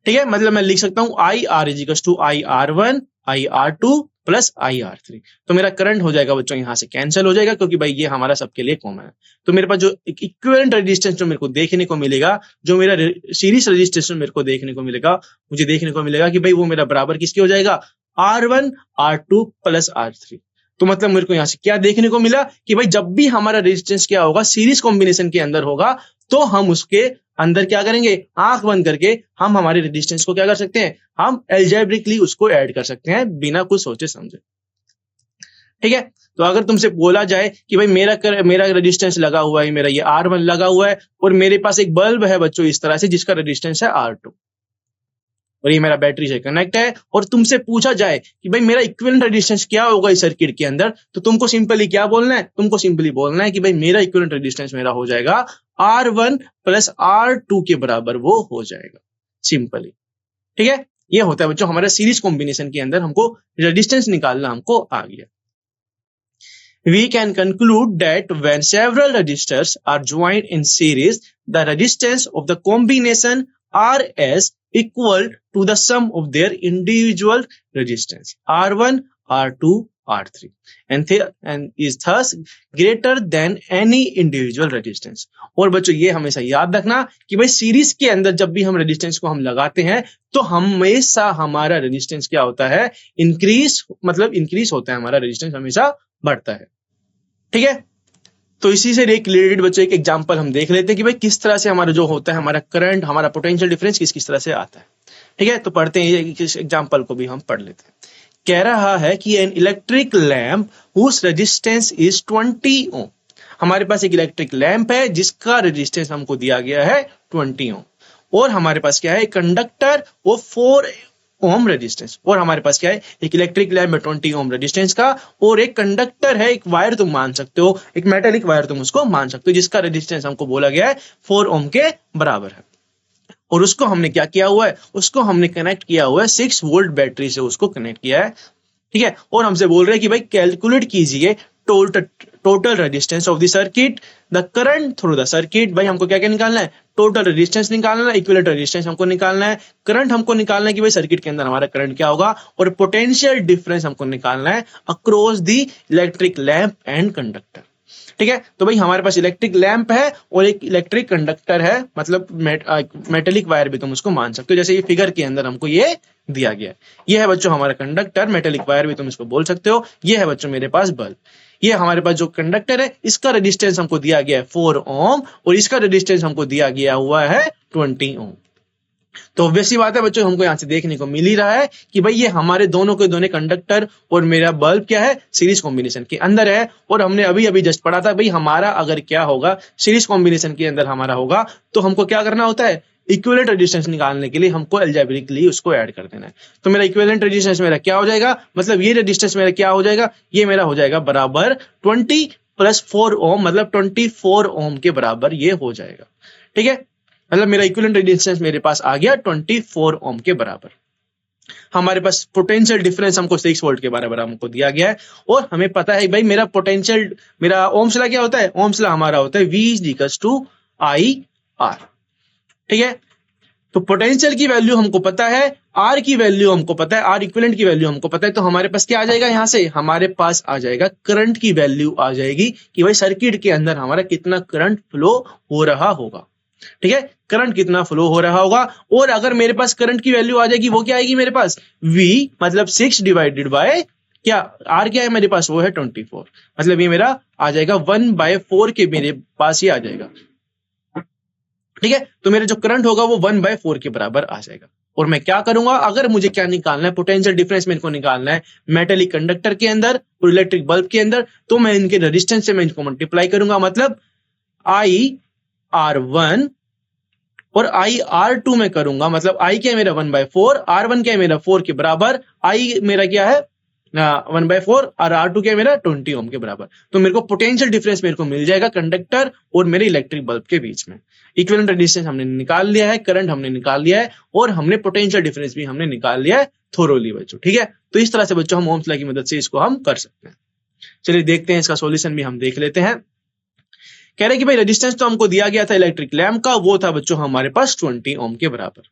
ठीक है। मतलब मैं लिख सकता हूं I R is equals to I R1 I R2 plus I R3। तो मेरा करंट हो जाएगा बच्चों यहां से कैंसिल हो जाएगा, क्योंकि भाई ये हमारा सबके लिए कॉमन है। तो मेरे पास जो इक्विवेलेंट रेजिस्टेंस जो मेरे को देखने को मिलेगा, जो मेरा सीरीज रेजिस्टेंस मेरे को देखने को मिलेगा, मुझे देखने को मिलेगा कि भाई वो मेरा बराबर किसके हो जाएगा, R1 R2 प्लस R3। तो मतलब मेरे को यहां से क्या देखने को मिला कि भाई जब भी हमारा रेजिस्टेंस क्या होगा, सीरीज कॉम्बिनेशन के अंदर होगा, तो हम उसके अंदर क्या करेंगे, आंख बंद करके हम हमारे रेजिस्टेंस को क्या कर सकते हैं, हम एल्जेब्रिकली उसको ऐड कर सकते हैं बिना कुछ सोचे समझे, ठीक है। तो अगर तुमसे बोला जाए कि भाई मेरा रेजिस्टेंस लगा हुआ है, मेरा ये R1 लगा हुआ है, और मेरे पास एक बल्ब है बच्चों इस तरह से जिसका रेजिस्टेंस है R2, और ये मेरा बैटरी से कनेक्ट है, और तुमसे पूछा जाए कि भाई मेरा इक्विवेलेंट रेजिस्टेंस क्या होगा इस सर्किट के अंदर, तो तुमको सिंपली क्या बोलना है, तुमको सिंपली बोलना है कि भाई मेरा इक्विवेलेंट रेजिस्टेंस मेरा हो जाएगा R1 प्लस R2 के बराबर वो हो जाएगा, सिंपली, ठीक है। ये होता है बच्चों हमारा सीरीज कॉम्बिनेशन के अंदर हमको रेजिस्टेंस निकालना हमको आ गया। We can conclude that when several resistors are joined in series, the resistance of the combination Rs equal to the sum of their individual resistance R1, R2, R3 and is thus greater than any individual resistance। और बच्चों ये हमेशा याद रखना कि भाई series के अंदर जब भी हम रेजिस्टेंस को हम लगाते हैं, तो हमेशा हमारा रेजिस्टेंस क्या होता है, इंक्रीज, मतलब इंक्रीज होता है, हमारा रेजिस्टेंस हमेशा बढ़ता है, ठीक है। तो इसी से रिलेटेड बच्चों एक एग्जांपल हम देख लेते हैं कि भाई किस तरह से हमारा जो होता है, हमारा करंट, हमारा पोटेंशियल डिफरेंस किस किस तरह से आता है, ठीक है। तो पढ़ते हैं, इस एग्जांपल को भी हम पढ़ लेते हैं। कह रहा है कि an electric lamp whose resistance is 20 ohm. हमारे पास एक इलेक्ट्रिक लैंप है जिसका रेजिस्टेंस हमको दिया गया है 20 ओम, और हमारे पास क्या है, कंडक्टर वो 4 ओम रेजिस्टेंस, और हमारे पास क्या है, एक इलेक्ट्रिक लैंप में 20 ओम रेजिस्टेंस का, और एक कंडक्टर है, एक वायर तुम मान सकते हो, एक मेटेलिक वायर तुम उसको मान सकते हो, जिसका रेजिस्टेंस हमको बोला गया है 4 ओम के बराबर है। और उसको हमने क्या किया हुआ है, उसको हमने कनेक्ट किया हुआ है 6 वोल्ट बैटरी से, उसको कनेक्ट किया है, ठीक है। और हमसे बोल रहे हैं कि भाई कैलकुलेट कीजिए total resistance of the circuit, the current through the circuit. भाई हमको क्या क्या निकालना है, टोटल रेजिस्टेंस निकालना है, इक्विवेलेंट रेजिस्टेंस हमको निकालना है, करंट हमको निकालना है कि भाई सर्किट के अंदर हमारा करंट क्या होगा, और पोटेंशियल डिफरेंस हमको निकालना है across the electric lamp and conductor. ठीक है। तो भाई हमारे पास इलेक्ट्रिक लैंप है और एक इलेक्ट्रिक कंडक्टर है, मतलब मेटेलिक वायर भी तुम उसको मान सकते हो, जैसे ये फिगर के अंदर हमको ये दिया गया है। ये है बच्चों हमारा कंडक्टर, मेटेलिक वायर भी तुम इसको बोल सकते हो। ये है बच्चों मेरे पास बल्ब। ये हमारे पास जो कंडक्टर है इसका रेजिस्टेंस हमको दिया गया है 4 ओम और इसका रेजिस्टेंस हमको दिया गया हुआ है 20 ओम। तो ऑब्वियसली बात है बच्चों, हमको यहाँ से देखने को मिल ही रहा है कि भाई ये हमारे दोनों के दोनों कंडक्टर और मेरा बल्ब क्या है, सीरीज कॉम्बिनेशन के अंदर है। और हमने अभी अभी जस्ट पढ़ा था भाई हमारा अगर क्या होगा, सीरीज कॉम्बिनेशन के अंदर हमारा होगा तो हमको क्या करना होता है, इक्विवेलेंट रेजिस्टेंस निकालने के लिए हमको अलजेब्रिकली उसको ऐड कर देना है। तो मेरा इक्विवेलेंट रेजिस्टेंस मेरा क्या हो जाएगा, मतलब ये रेजिस्टेंस मेरा क्या हो जाएगा, ये मेरा हो जाएगा बराबर 20 प्लस 4 ओम, मतलब 24 ओम के बराबर ये हो जाएगा। ठीक है, मतलब मेरा इक्विवेलेंट रेजिस्टेंस मेरे पास आ गया 24 ओम के बराबर। हमारे पास पोटेंशियल डिफरेंस हमको 6 वोल्ट के बराबर हमको दिया गया है और हमें पता है भाई मेरा पोटेंशियल, मेरा ओम्स लॉ क्या होता है, ओम्स लॉ हमारा होता है V equals to I R। ठीक है, तो पोटेंशियल की वैल्यू हमको पता है, आर की वैल्यू हमको पता है, आर इक्विवेलेंट की वैल्यू हमको पता है, तो हमारे पास क्या आ जाएगा, यहां से हमारे पास आ जाएगा करंट की वैल्यू आ जाएगी कि भाई सर्किट के अंदर हमारा कितना करंट फ्लो हो रहा होगा। ठीक है, करंट कितना फ्लो हो रहा होगा। और अगर मेरे पास करंट की वैल्यू आ जाएगी, वो क्या आएगी मेरे पास, V मतलब 6 डिवाइडेड बाय क्या, R क्या है मेरे पास, वो है 24, मतलब ये मेरा आ जाएगा 1/4 के मेरे पास ही आ जाएगा। ठीक है, तो मेरा जो करंट होगा वो 1/4 के बराबर आ जाएगा। और मैं क्या करूंगा, अगर मुझे क्या निकालना है, पोटेंशियल डिफरेंस मेरे को निकालना है मेटेलिक कंडक्टर के अंदर और इलेक्ट्रिक बल्ब के अंदर, तो मैं इनके रेजिस्टेंस से मैं इनको मल्टीप्लाई करूंगा, मतलब IR1 और IR2 में करूंगा, मतलब I क्या है मेरा 1/4, R1 क्या है मेरा 4 के बराबर, I मेरा क्या है 1/4 और R2 क्या है मेरा 20 ओम के बराबर। तो मेरे को पोटेंशियल डिफरेंस मेरे को मिल जाएगा कंडक्टर और मेरे इलेक्ट्रिक बल्ब के बीच में। इक्विवेलेंट रेजिस्टेंस हमने निकाल लिया है, करंट हमने निकाल लिया है और हमने पोटेंशियल डिफरेंस भी हमने निकाल लिया है थोरोली बच्चों। ठीक है, तो इस तरह से बच्चों हम ओम्स लॉ की मदद से इसको हम कर सकते हैं। चलिए देखते हैं, इसका सॉल्यूशन भी हम देख लेते हैं। कह रहे कि भाई रेजिस्टेंस तो हमको दिया गया था इलेक्ट्रिक लैंप का, वो था बच्चों हमारे पास 20 ओम के बराबर।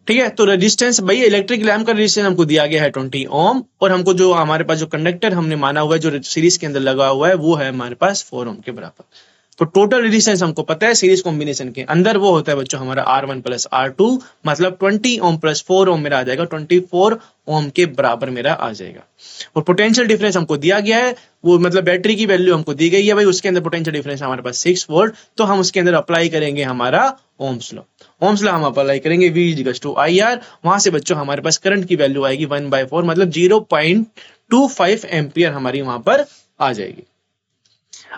ठीक है, तो रेजिस्टेंस भाई इलेक्ट्रिक लैंप का रेजिस्टेंस हमको दिया गया है 20 ओम और हमको जो हमारे पास जो कंडक्टर हमने माना हुआ है जो सीरीज के अंदर लगा हुआ है वो है हमारे पास 4 ओम के बराबर। तो टोटल रेजिस्टेंस हमको पता है सीरीज कॉम्बिनेशन के अंदर वो होता है बच्चों हमारा R1 प्लस R2, मतलब 20 ओम प्लस 4 ओम मेरा आ जाएगा 24 ओम के बराबर मेरा आ जाएगा। और पोटेंशियल डिफरेंस हमको दिया गया है, वो मतलब बैटरी की वैल्यू हमको दी गई है भाई, उसके अंदर पोटेंशियल डिफरेंस हमारे पास 6 वोल्ट, तो हम उसके अंदर अप्लाई करेंगे हमारा ओम्स लॉ। ओम्स लॉ हम अप्लाई करेंगे V इक्वल्स टू IR, वहां से बच्चों हमारे पास करंट की वैल्यू आएगी 1/4, मतलब 0.25 एम्पियर हमारी वहां पर आ जाएगी।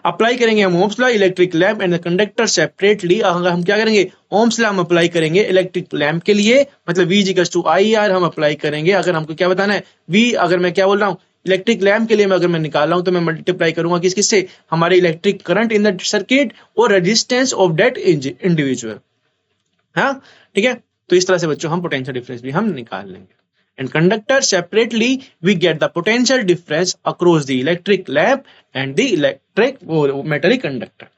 अप्लाई करेंगे हम Ohm's law electric lamp and the conductor separately. अगर हम क्या करेंगे, ओम्स लॉ हम अप्लाई करेंगे इलेक्ट्रिक लैंप के लिए, मतलब V इक्वल्स टू IR हम अप्लाई करेंगे। अगर हमको क्या बताना है, V अगर मैं क्या बोल रहा हूँ इलेक्ट्रिक लैंप के लिए अगर मैं निकाल रहा हूं तो मैं मल्टीप्लाई करूंगा किससे, हमारे electric current in the circuit और रेजिस्टेंस ऑफ दैट इंडिविजुअल। हाँ ठीक है, तो इस तरह से बच्चों हम पोटेंशियल डिफरेंस भी हम निकाल लेंगे। And conductor separately we get the potential difference across the electric lamp and the electric metallic conductor,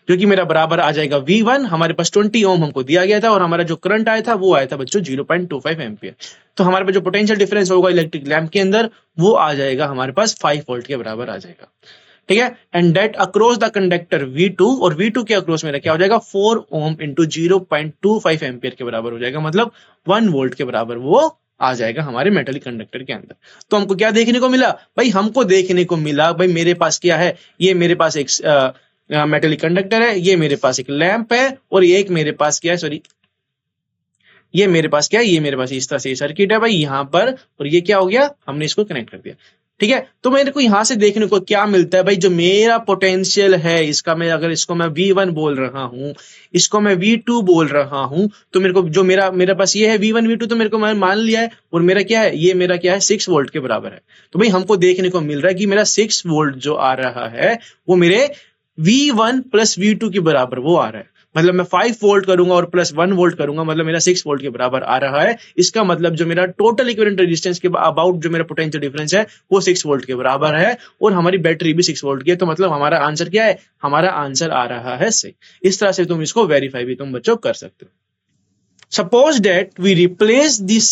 जो कि मेरा बराबर आ जाएगा V1, हमारे पास 20 ओम हमको दिया गया था और हमारा जो करंट आया था वो आया था बच्चों 0.25 एम्पियर। तो हमारे पास जो पोटेंशियल डिफरेंस होगा इलेक्ट्रिक लैंप के अंदर वो आ जाएगा हमारे पास 5 वोल्ट के बराबर आ जाएगा। ठीक है, and that across the conductor V2, और V2 के अक्रॉस मेरा क्या हो जाएगा 4 ओम इंटू 0.25 एम्पियर के बराबर हो जाएगा, मतलब 1 वोल्ट के बराबर वो आ जाएगा हमारे मेटलिक कंडक्टर के अंदर। तो हमको क्या देखने को मिला भाई, हमको देखने को मिला भाई मेरे पास क्या है, ये मेरे पास एक मेटलिक कंडक्टर है, ये मेरे पास एक लैंप है और ये एक मेरे पास क्या है, सॉरी ये मेरे पास क्या है, ये मेरे पास इस तरह से सर्किट है भाई यहाँ पर, और ये क्या हो गया, हमने इसको कनेक्ट कर दिया। ठीक है, तो मेरे को यहां से देखने को क्या मिलता है भाई, जो मेरा पोटेंशियल है इसका, मैं अगर इसको मैं V1 बोल रहा हूं, इसको मैं V2 बोल रहा हूं, तो मेरे को जो मेरा पास ये है V1 V2, तो मेरे को मैं मान लिया है, और मेरा क्या है, ये मेरा क्या है 6 वोल्ट के बराबर है। तो भाई हमको देखने को मिल रहा है कि मेरा 6 वोल्ट जो आ रहा है वो मेरे V1 प्लस V2 के बराबर वो आ रहा है, मतलब मैं 5 वोल्ट करूंगा और प्लस 1 वोल्ट करूंगा, मतलब मेरा 6 वोल्ट के बराबर आ रहा है। इसका मतलब जो मेरा टोटल इक्विवेलेंट रेजिस्टेंस के अबाउट जो मेरा पोटेंशियल डिफरेंस है वो 6 वोल्ट के बराबर है, और हमारी बैटरी भी 6 वोल्ट की है, तो मतलब हमारा आंसर क्या है, हमारा आंसर आ रहा है सही। इस तरह से तुम इसको वेरीफाई भी तुम बच्चों कर सकते हो। Suppose that we replace this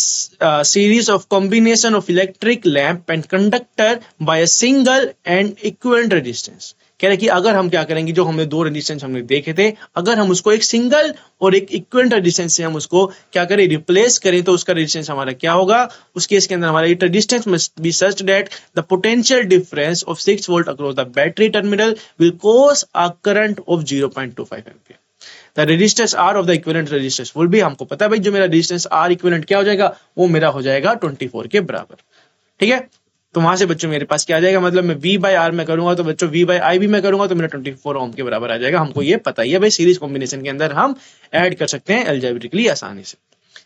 series of combination of electric lamp and conductor by a single and equivalent resistance. कह रहे कि अगर हम क्या करेंगे, जो हमने दो रेजिस्टेंस हमने देखे थे, अगर हम उसको एक सिंगल और एक इक्विवेलेंट रेजिस्टेंस से हम उसको क्या करें, रिप्लेस करें, तो उसका रेजिस्टेंस हमारा क्या होगा, उस केस के अंदर हमारा it resistance must be such that the potential difference of 6 volt across the battery terminal will cause a current of 0.25 ampere. The resistance R of the equivalent resistance will be, हमको पता है भाई जो मेरा resistance R equivalent क्या हो जाएगा, वो मेरा हो जाएगा 24 के बराबर। ठीक है, तो वहां से बच्चों मेरे पास क्या आ जाएगा, मतलब मैं V बाय आर में करूंगा तो बच्चों V बाय आई भी मैं करूंगा तो मेरा 24 ओम के बराबर आ जाएगा। हमको ये पता ही है भाई, सीरीज कॉम्बिनेशन के अंदर हम ऐड कर सकते हैं अलजेब्रिकली आसानी से।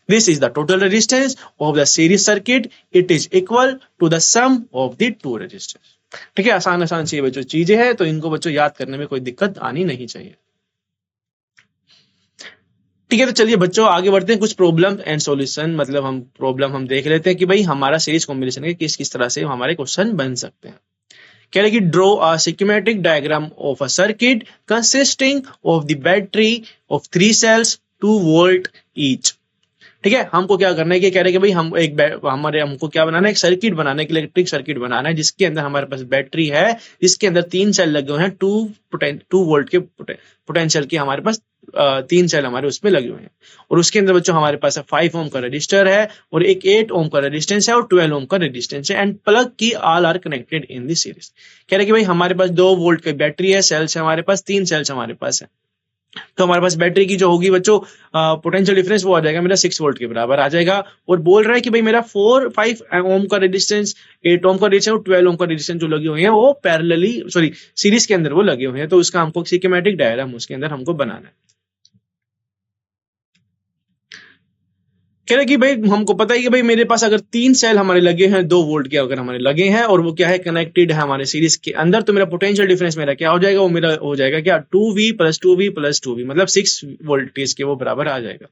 This is the total resistance of the series circuit, it is equal to the sum of the two resistance. ठीक है, आसान आसान सी बच्चों चीजें हैं, तो इनको बच्चों याद करने में कोई दिक्कत आनी नहीं चाहिए। ठीक है, तो चलिए बच्चों आगे बढ़ते हैं, कुछ प्रॉब्लम एंड सॉल्यूशन, मतलब हम प्रॉब्लम हम देख लेते हैं कि भाई हमारा सीरीज कॉम्बिनेशन के किस किस तरह से हमारे क्वेश्चन बन सकते हैं। कह रहे कि draw a schematic diagram of a circuit consisting of the battery of 3 cells 2 volt each. ठीक है, हमको क्या करना है कि कह रहे हैं कि भाई हम हमको क्या बनाना है, एक सर्किट बनाना है, एक इलेक्ट्रिक सर्किट बनाना है जिसके अंदर हमारे पास बैटरी है, जिसके अंदर 3 सेल लगे हुए हैं, 2 वोल्ट के पोटेंशियल की हमारे पास 3 सेल हमारे उसमें लगे हुए हैं, और उसके अंदर बच्चों हमारे पास 5 ओम का रजिस्टर है, और एक 8 ओम का रेजिस्टेंस है, और 12 ओम का रेजिस्टेंस है, and plug key all are connected in the series. कह रहे कि भाई हमारे पास 2 वोल्ट की बैटरी है, सेल्स है हमारे पास 3 सेल्स हमारे पास है, तो हमारे पास बैटरी की जो होगी बच्चों पोटेंशियल डिफरेंस वो आ जाएगा मेरा 6 वोल्ट के बराबर आ जाएगा, और बोल रहा है कि भाई मेरा 5 ओम का रेजिस्टेंस, 8 ओम का रेजिस्टेंस और 12 ओम का रेजिस्टेंस जो लगे हुए हैं वो पैरेलली सीरीज के अंदर वो लगे हुए हैं, तो उसका हमको स्कीमेटिक डायग्राम उसके अंदर हमको बनाना है। कह रहे कि भाई हमको पता है कि भाई मेरे पास अगर 3 सेल हमारे लगे हैं 2 वोल्ट के अगर हमारे लगे हैं, और वो क्या है कनेक्टेड है हमारे सीरीज के अंदर, तो मेरा पोटेंशियल डिफरेंस मेरा क्या हो जाएगा, वो मेरा हो जाएगा क्या 2V plus 2V plus 2V, मतलब 6 वोल्टेज के वो बराबर आ जाएगा।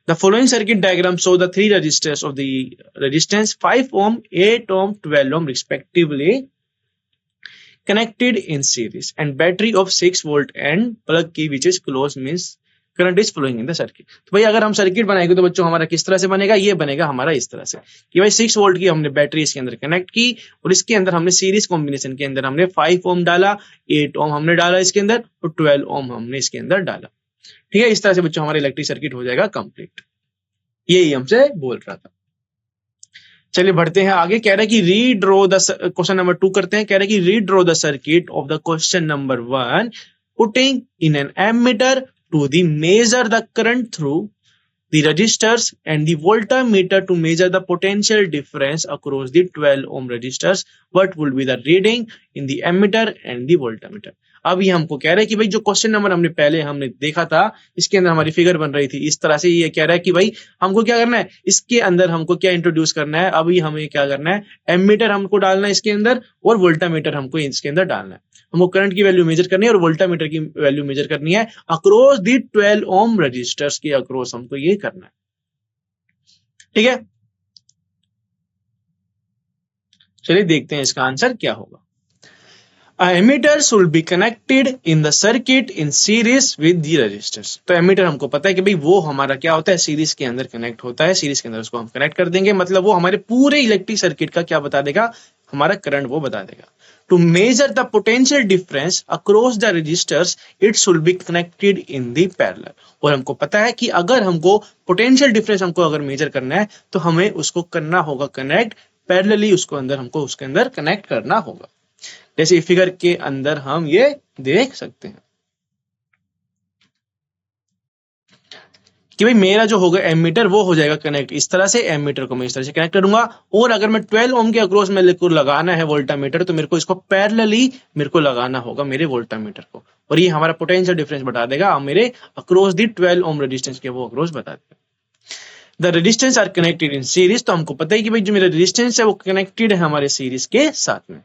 The following circuit diagram show the 3 resistors of the resistance 5 ohm 8 ohm 12 ohm respectively connected in series and battery of 6 volt and plug key which is closed means current is flowing in the circuit. तो भाई अगर हम circuit बनाएंगे तो बच्चों हमारा किस तरह से बनेगा, ये बनेगा हमारा इस तरह से कि भाई 6 वोल्ट की हमने बैटरी इसके अंदर कनेक्ट की, और इसके अंदर हमने सीरीज कॉम्बिनेशन के अंदर हमने 5 ओम डाला, 8 ओम हमने डाला इसके अंदर, और 12 ओम हमने इसके अंदर डाला। ठीक है, इस तरह से बच्चों हमारा इलेक्ट्रिक सर्किट हो जाएगा कंप्लीट, यही हमसे बोल रहा था। चलिए बढ़ते हैं आगे। कह रहा है कि रीड्रॉ द क्वेश्चन नंबर 2 करते हैं। कह रहा है कि redraw the circuit of the question number 1 putting in an ammeter to the measure the current through the resistors and the voltmeter to measure the potential difference across the 12 ohm resistors. What would be the reading in the ammeter and the voltmeter? अब ये हमको कह रहा है कि भाई जो question number हमने पहले हमने देखा था, इसके अंदर हमारी फिगर बन रही थी इस तरह से, ये कह रहा है कि भाई हमको क्या करना है, इसके अंदर हमको क्या इंट्रोड्यूस करना है, अभी हमें क्या करना है, एमीटर हमको डालना है इसके अंदर, और वोल्टामीटर हमको इसके अंदर डालना है। हमको करंट की वैल्यू मेजर करनी है और वोल्टामीटर की वैल्यू मेजर करनी है अक्रॉस दी 12 ओम रजिस्टर्स के अक्रॉस हमको ये करना है। ठीक है, चलिए देखते हैं इसका आंसर क्या होगा। Ammeter should be connected in the circuit in series with the resistors। तो एमीटर हमको पता है कि भाई वो हमारा क्या होता है, सीरीज के अंदर कनेक्ट होता है, सीरीज के अंदर उसको हम कनेक्ट कर देंगे, मतलब वो हमारे पूरे इलेक्ट्रिक सर्किट का क्या बता देगा, हमारा करंट वो बता देगा। To measure the potential difference across the resistors, it should be connected in the parallel। और हमको पता है कि अगर हमको पोटेंशियल डिफरेंस हमको अगर मेजर करना है तो हमें उसको करना होगा कनेक्ट पैरेलली, उसको अंदर हमको उसके अंदर कनेक्ट करना होगा, जैसे फिगर के अंदर हम ये देख सकते हैं कि भाई मेरा जो होगा एमीटर वो हो जाएगा कनेक्ट इस तरह से, एमीटर को मैं इस तरह से कनेक्ट करूंगा, और अगर मैं 12 ओम के अक्रॉस में लगाना है वोल्टामीटर, तो मेरे को इसको पैरेलली मेरे को लगाना होगा मेरे वोल्टामीटर को, और ये हमारा पोटेंशियल डिफरेंस बता देगा, और मेरे अक्रॉस दी 12 ओम रेजिस्टेंस के वो अक्रॉस बता देगा। The resistance R connected in series, तो हमको पता है कि भाई जो मेरा रेजिस्टेंस है वो कनेक्टेड है हमारे सीरीज के साथ में।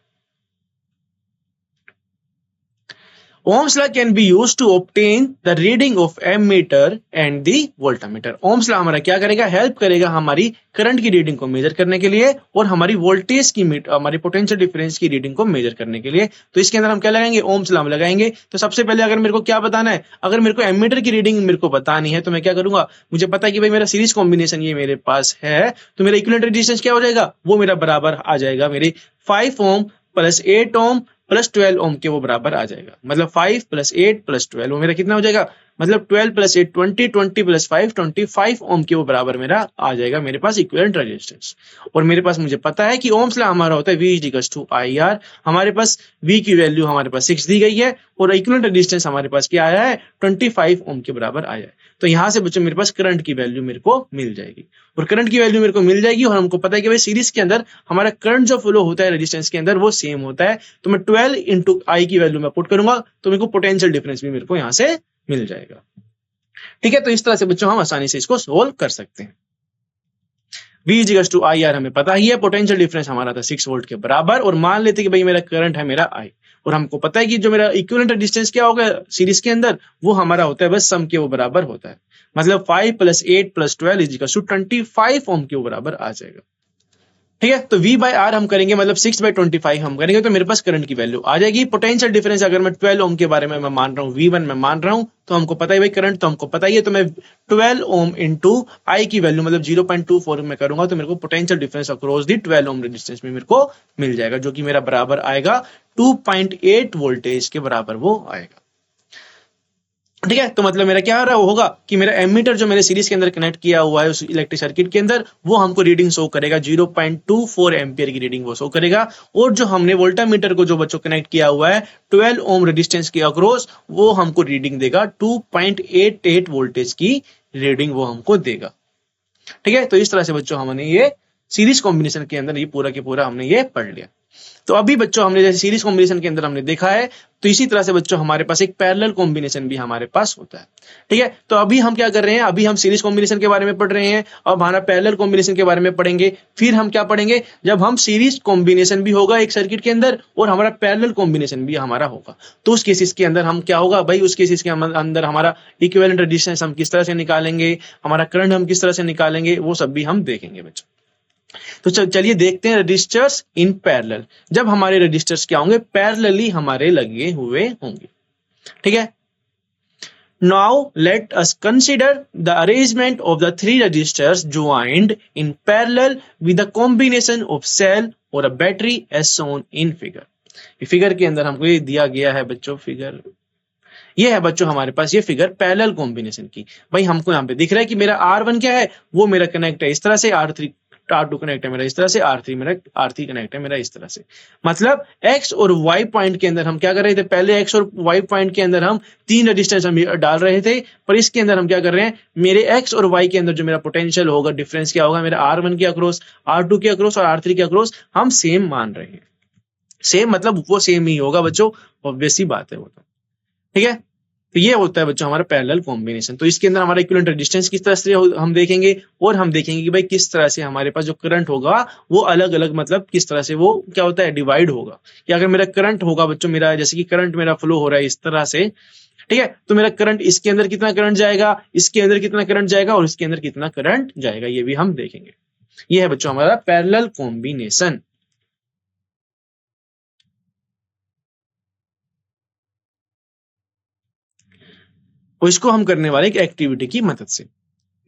Ohm's law can be used to obtain the reading of ammeter and the voltmeter। Ohm's law हमारा क्या करेगा, हेल्प करेगा हमारी करंट की रीडिंग को मेजर करने के लिए, और हमारी वोल्टेज की हमारी पोटेंशियल डिफरेंस की रीडिंग को मेजर करने के लिए। तो इसके अंदर हम क्या लगाएंगे, ओम्स लॉ लगाएंगे। तो सबसे पहले अगर मेरे को क्या बताना है, अगर मेरे को एमीटर की रीडिंग मेरे को बतानी है, तो मैं क्या करूंगा, मुझे पता है कि भाई मेरा सीरीज कॉम्बिनेशन ये मेरे पास है, तो मेरा इक्विवेलेंट रेजिस्टेंस क्या हो जाएगा, वो मेरा बराबर आ जाएगा मेरे 5 ओम प्लस 8 ओम प्लस 12 ओम के वो बराबर आ जाएगा। मतलब 5 प्लस 8 प्लस 12 वो मेरा कितना हो जाएगा, मतलब 12 प्लस 8 20, 20 प्लस 5 25 ओम के वो बराबर मेरा आ जाएगा मेरे पास इक्विवेलेंट रेजिस्टेंस। और मेरे पास मुझे पता है कि ओम्स लॉ हमारा होता है V इक्वल्स टू IR। हमारे पास V की वैल्यू हमारे पास 6 दी गई है और इक्विवेलेंट रेजिस्टेंस हमारे पास क्या आया है, 25 ओम के बराबर आया है। तो यहाँ से बच्चों मेरे पास करंट की वैल्यू मेरे को मिल जाएगी, और करंट की वैल्यू मेरे को मिल जाएगी, और हमको पता है कि भाई सीरीज के अंदर हमारा करंट जो फ्लो होता है रेजिस्टेंस के अंदर वो सेम होता है। तो मैं 12 इंटू आई की वैल्यू में पुट करूंगा तो मेरे को पोटेंशियल डिफरेंस भी मेरे को यहाँ से मिल जाएगा। ठीक है, तो इस तरह से बच्चों हम आसानी से इसको सोल्व कर सकते हैं। V इक्वल्स टू IR हमें पता ही है, पोटेंशियल डिफरेंस हमारा था 6 वोल्ट के बराबर, और मान लेते कि भाई मेरा करंट है मेरा I, और हमको पता है कि जो मेरा इक्विवेलेंट रेजिस्टेंस क्या होगा सीरीज के अंदर, वो हमारा होता है बस सम के वो बराबर होता है। मतलब 5 प्लस 8 प्लस 12 इक्वल्स टू 25 ओम के वो बराबर आ जाएगा। ठीक है, तो V बाय R हम करेंगे, मतलब 6/25 हम करेंगे तो मेरे पास करंट की वैल्यू आ जाएगी। पोटेंशियल डिफरेंस अगर मैं 12 ओम के बारे में मैं मान रहा हूँ, V1 में मान रहा हूँ, तो हमको पता है भाई करंट तो हमको पता ही है, तो मैं 12 ओम इंटू आई की वैल्यू मतलब 0.24 में करूंगा तो मेरे को पोटेंशियल डिफरेंस अक्रॉस दी 12 ओम रेजिस्टेंस में मेरे को मिल जाएगा, जो कि मेरा बराबर आएगा 2.8 वोल्टेज के बराबर वो आएगा। ठीक है, तो मतलब मेरा क्या हो रहा होगा कि मेरा एमीटर जो मेरे सीरीज के अंदर कनेक्ट किया हुआ है उस इलेक्ट्रिक सर्किट के अंदर, वो हमको रीडिंग शो करेगा 0.24 एम्पियर की रीडिंग वो शो करेगा। और जो हमने वोल्टामीटर को जो बच्चों कनेक्ट किया हुआ है 12 ओम रेजिस्टेंस के अक्रॉस, वो हमको रीडिंग देगा 2.88 वोल्टेज की रीडिंग वो हमको देगा। ठीक है, तो इस तरह से बच्चों हमने ये सीरीज कॉम्बिनेशन के अंदर ये पूरा के पूरा हमने ये पढ़ लिया। तो अभी बच्चों हमने जैसे सीरीज कॉम्बिनेशन के अंदर हमने देखा है, तो इसी तरह से बच्चों हमारे पास एक पैरेलल कॉम्बिनेशन भी हमारे पास होता है। ठीक है, तो अभी हम क्या कर रहे हैं, अभी हम सीरीज कॉम्बिनेशन के बारे में पढ़ रहे हैं, अब हमारा पैरेलल कॉम्बिनेशन के बारे में पढ़ेंगे। फिर हम क्या पढ़ेंगे, जब हम सीरीज कॉम्बिनेशन भी होगा एक सर्किट के अंदर और हमारा पैरेलल कॉम्बिनेशन भी हमारा होगा, तो उस केसेस के अंदर हम क्या होगा भाई, उस केसेस के अंदर हमारा इक्विवेलेंट रेजिस्टेंस हम किस तरह से निकालेंगे, हमारा करंट हम किस तरह से निकालेंगे, वो सब भी हम देखेंगे बच्चों। तो चलिए देखते हैं रजिस्टर्स इन पैरेलल। जब हमारे रजिस्टर्स क्या होंगे, पैरेलली हमारे लगे हुए होंगे। ठीक है, now let us consider the arrangement of the 3 resistors joined in parallel with the combination of cell और a battery as shown in figure. Figure के अंदर हमको ये दिया गया है बच्चों, फिगर ये है बच्चों हमारे पास ये फिगर पैरेलल कॉम्बिनेशन की। भाई हमको यहाँ पे दिख रहा है कि मेरा R1 क्या है, वो मेरा कनेक्ट है इस तरह से, R2 कनेक्ट है मेरा इस तरह से, R3 कनेक्ट है मेरा इस तरह से। मतलब X और Y पॉइंट के अंदर हम क्या कर रहे थे, पहले X और Y पॉइंट के अंदर हम 3 रजिस्टेंस हम डाल रहे थे, पर इसके अंदर हम क्या कर रहे हैं, मेरे X और Y के अंदर जो मेरा पोटेंशियल होगा, डिफरेंस क्या होगा, मेरा R1 के अक्रॉस, R2 के अक्रॉस और R3 के अक्रॉस हम सेम मान रहे हैं। सेम मतलब वो सेम ही होगा बच्चों, ऑब्वियस सी बात है वो तो। ठीक है, तो ये होता है बच्चों हमारा पैरेलल कॉम्बिनेशन। तो इसके अंदर हमारा इक्विवेलेंट रेजिस्टेंस किस तरह से हम देखेंगे, और हम देखेंगे कि भाई किस तरह से हमारे पास जो करंट होगा वो अलग अलग मतलब किस तरह से वो क्या होता है, डिवाइड होगा। कि अगर मेरा करंट होगा बच्चों, मेरा जैसे कि करंट मेरा फ्लो हो रहा है इस तरह से, ठीक है, तो मेरा करंट इसके अंदर कितना करंट जाएगा, इसके अंदर कितना करंट जाएगा और इसके अंदर कितना करंट जाएगा, ये भी हम देखेंगे। ये है बच्चों हमारा पैरेलल कॉम्बिनेशन। और इसको हम करने वाले एक एक्टिविटी की मदद से।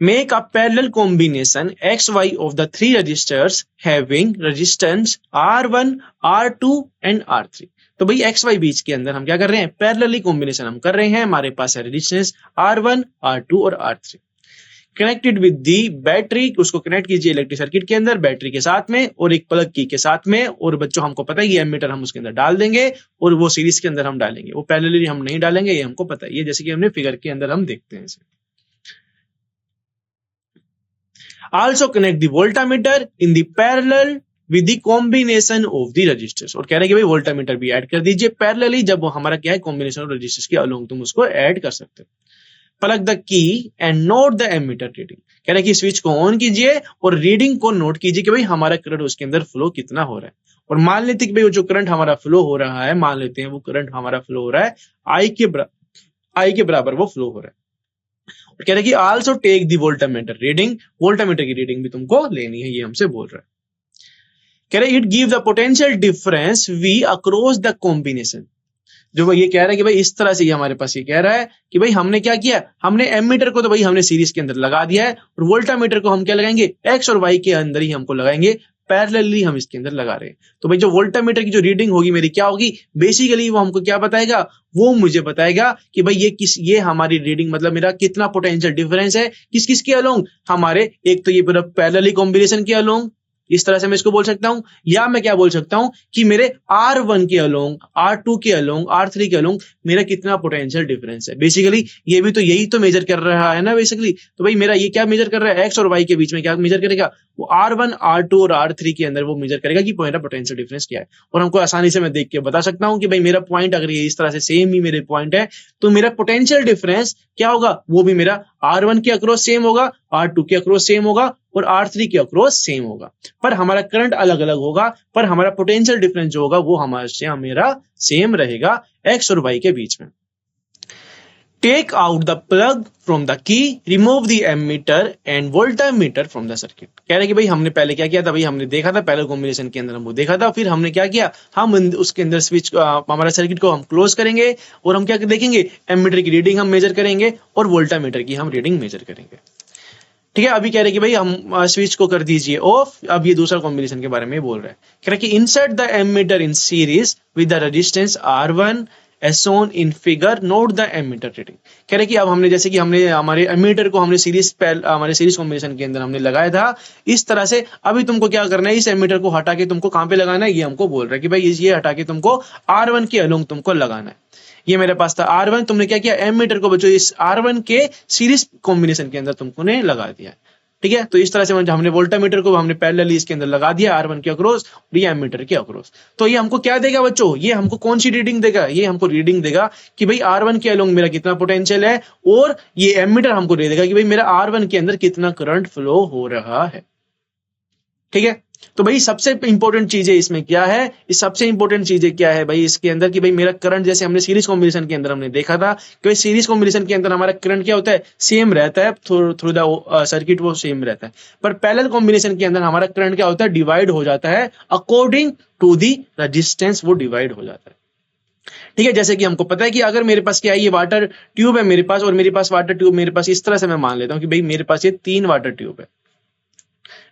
Make a parallel combination XY of the 3 registers having resistance R1, R2 and R3। तो भाई XY बीच के अंदर हम क्या कर रहे हैं, पैरेलली कॉम्बिनेशन हम कर रहे हैं। हमारे पास है रेजिस्टेंस R1, R2 और R3 connected with the battery. उसको कनेक्ट कीजिए इलेक्ट्रिक सर्किट के अंदर बैटरी के साथ में और एक प्लग की के साथ में। और बच्चों हमको पता है ये एमीटर हम उसके अंदर डाल देंगे और वो सीरीज के अंदर हम डालेंगे, वो पैरेलली हम नहीं डालेंगे, ये हमको पता है। ये जैसे कि हमने फिगर के अंदर हम देखते हैं इसे। Also connect the voltmeter in the parallel with the combination of the resistors। और कह रहे हैं कि भाई वोल्टामीटर भी ऐड कर दीजिए पैरेलली, जब वो हमारा क्या है कॉम्बिनेशन ऑफ रेजिस्टर्स के अलोंग तुम उसको ऐड कर सकते हो। Plug the key and note the ammeter reading. कह रहे हैं कि स्विच को ऑन कीजिए और रीडिंग को नोट कीजिए कि भाई हमारा करंट उसके अंदर फ्लो कितना हो रहा है। और मान लेते हैं कि भाई जो करंट हमारा फ्लो हो रहा है, मान लेते हैं वो करंट हमारा फ्लो हो रहा है आई के बराबर वो फ्लो हो रहा है। और कह रहे हैं कि also take the voltmeter reading, voltmeter की रीडिंग भी तुमको लेनी है, ये हमसे बोल रहा है। कह रहे it give the potential difference V across the combination. जो ये कह रहा है कि भाई इस तरह से ये हमारे पास ये कह रहा है कि भाई हमने क्या किया, हमने एमीटर को तो भाई हमने सीरीज के अंदर लगा दिया है और वोल्टामीटर को हम क्या लगाएंगे, एक्स और वाई के अंदर ही हमको लगाएंगे पैरेलली हम इसके अंदर लगा रहे हैं। तो भाई जो वोल्टामीटर की जो रीडिंग होगी मेरी क्या होगी, बेसिकली वो हमको क्या बताएगा, वो मुझे बताएगा कि भाई ये हमारी रीडिंग मतलब मेरा कितना पोटेंशियल डिफरेंस है किस किस के अलोंग, हमारे एक तो ये पूरा पैरेलली कॉम्बिनेशन के अलोंग, इस तरह से मैं इसको बोल सकता हूं, या मैं क्या बोल सकता हूं कि मेरे R1 के अलोंग, R2 के अलोंग, R3 के अलोंग मेरा कितना पोटेंशियल डिफरेंस है। बेसिकली ये भी तो यही तो मेजर कर रहा है ना बेसिकली। तो भाई मेरा ये क्या मेजर कर रहा है, एक्स और वाई के बीच में क्या मेजर करेगा, वो R1, R2 और R3 के अंदर वो मेजर करेगा कि मेरा पोटेंशियल डिफरेंस क्या है। और हमको आसानी से मैं देख के बता सकता हूं कि भाई मेरा पॉइंट अगर ये इस तरह से सेम ही मेरे पॉइंट है तो मेरा पोटेंशियल डिफरेंस क्या होगा, वो भी मेरा R1 के अक्रॉस सेम होगा, R2 के अक्रॉस सेम होगा और R3 के अक्रॉस सेम होगा। पर हमारा करंट अलग अलग होगा, पर हमारा पोटेंशियल डिफरेंस जो होगा वो मेरा सेम रहेगा एक्स और वाई के बीच में। Take out the plug from the key, remove the ammeter and voltmeter from the circuit। कह रहे कि भाई हमने पहले क्या किया था, भाई हमने देखा था पहले कॉम्बिनेशन के अंदर हम वो देखा था, फिर हमने क्या किया, हम उसके अंदर स्विच हमारा सर्किट को हम क्लोज करेंगे और हम क्या देखेंगे, एमीटर की रीडिंग हम मेजर करेंगे और वोल्टामीटर की हम रीडिंग मेजर करेंगे। ठीक है, अभी कह रहे कि भाई हम स्विच को कर दीजिए ऑफ। अब ये दूसरा कॉम्बिनेशन के बारे में बोल रहा है, कह रहे कि insert the ammeter in series with the resistance R1 as shown in figure, note the ammeter reading। कह रहे कि अब हमने जैसे कि हमने हमारे एमीटर को हमने हमारे सीरीज कॉम्बिनेशन के अंदर हमने लगाया था, इस तरह से अभी तुमको क्या करना है, इस एमीटर को हटा के तुमको कहां पे लगाना है, ये हमको बोल रहा है कि भाई ये हटा के तुमको R1 के अलोंग तुमको लगाना है। ये मेरे पास था R1, तुमने क्या किया, एमीटर को बच्चों इस R1 के सीरीज कॉम्बिनेशन के अंदर तुमको ने लगा दिया। ठीक है, तो इस तरह से हमने वोल्टामीटर को हमने पैरेलली इसके अंदर लगा दिया R1 के अक्रॉस और ये एमीटर के अक्रॉस। तो ये हमको क्या देगा बच्चों, ये हमको कौन सी रीडिंग देगा, ये हमको रीडिंग देगा कि भाई R1 के अलोंग मेरा कितना पोटेंशियल है, और ये एमीटर हमको दे देगा कि भाई मेरा R1 के अंदर कितना करंट फ्लो हो रहा है। ठीक है, तो भाई सबसे इंपॉर्टेंट चीजें इसमें क्या है, इस सबसे इंपॉर्टेंट चीजें क्या है भाई इसके अंदर कि भाई मेरा करंट, जैसे हमने सीरीज कॉम्बिनेशन के अंदर हमने देखा था कि भाई सीरीज कॉम्बिनेशन के अंदर हमारा करंट क्या होता है, सेम रहता है थ्रू द सर्किट, वो सेम रहता है। पर पैरेलल कॉम्बिनेशन के अंदर हमारा करंट क्या होता है, डिवाइड हो जाता है अकॉर्डिंग टू दी रेजिस्टेंस, वो डिवाइड हो जाता है। ठीक है, जैसे कि हमको पता है कि अगर मेरे पास क्या है, ये वाटर ट्यूब है मेरे पास, और मेरे पास वाटर ट्यूब मेरे पास इस तरह से मैं मान लेता हूं कि भाई मेरे पास ये 3 वाटर ट्यूब है।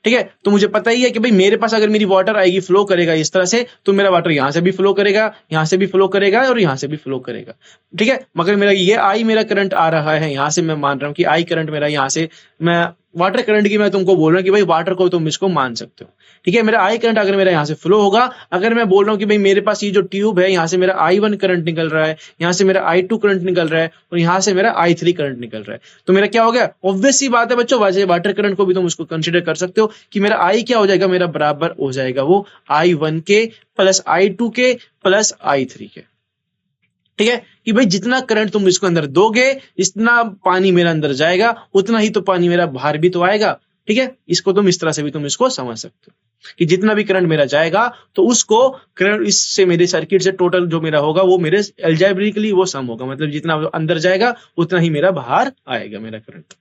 ठीक है, तो मुझे पता ही है कि भाई मेरे पास अगर मेरी वाटर आएगी, फ्लो करेगा इस तरह से, तो मेरा वाटर यहां से भी फ्लो करेगा, यहां से भी फ्लो करेगा और यहां से भी फ्लो करेगा। ठीक है, मगर मेरा ये आई मेरा करंट आ रहा है यहां से, मैं मान रहा हूं कि आई करंट मेरा यहां से, मैं वाटर करंट की मैं तुमको बोल रहा हूं कि भाई वाटर को तुम इसको मान सकते हो। ठीक है, मेरा आई करंट अगर मेरा यहां से फ्लो होगा, अगर मैं बोल रहा हूं कि भाई मेरे पास ये जो ट्यूब है, यहां से मेरा I1 करंट निकल रहा है, यहां से मेरा I2 करंट निकल रहा है और यहां से मेरा I3 करंट निकल रहा है, तो मेरा क्या हो गया, ऑब्वियस सी बात है बच्चों, वैसे वाटर करंट को भी तुम उसको कंसीडर कर सकते हो कि मेरा आई क्या हो जाएगा, मेरा बराबर हो जाएगा वो I1 के प्लस I2 के प्लस I3 के। ठीक है, कि भाई जितना करंट तुम इसको अंदर दोगे, जितना पानी मेरा अंदर जाएगा, उतना ही तो पानी मेरा बाहर भी तो आएगा। ठीक है, इसको तुम इस तरह से भी तुम इसको समझ सकते हो कि जितना भी करंट मेरा जाएगा, तो उसको करंट इससे मेरे सर्किट से टोटल जो मेरा होगा वो मेरे अलजेब्रिकली वो सम होगा, मतलब जितना अंदर जाएगा उतना ही मेरा बाहर आएगा मेरा करंट।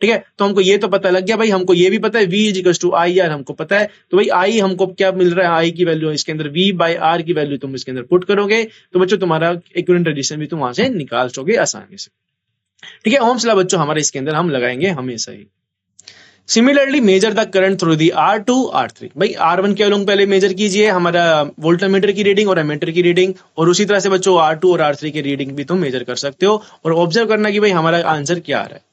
ठीक है, तो हमको ये तो पता लग गया भाई, हमको ये भी पता है V equals to I R हमको पता है, तो भाई आई हमको क्या मिल रहा है, आई की वैल्यू इसके अंदर V बाय आर की वैल्यू तुम इसके अंदर पुट करोगे, तो बच्चों तुम्हारा इक्विवेलेंट रेजिस्टेंस भी तुम वहां से निकाल सकोगे आसानी से। ठीक है, ओम्स लॉ बच्चों हमारे इसके अंदर हम लगाएंगे हमेशा ही। Similarly measure the current through the R2 R3, भाई R1 के अलोंग पहले मेजर कीजिए हमारा वोल्टामीटर की रीडिंग और एमीटर की रीडिंग, और उसी तरह से बच्चों R2 और R3 की रीडिंग भी तुम मेजर कर सकते हो और ऑब्जर्व करना कि भाई हमारा आंसर क्या आ रहा है।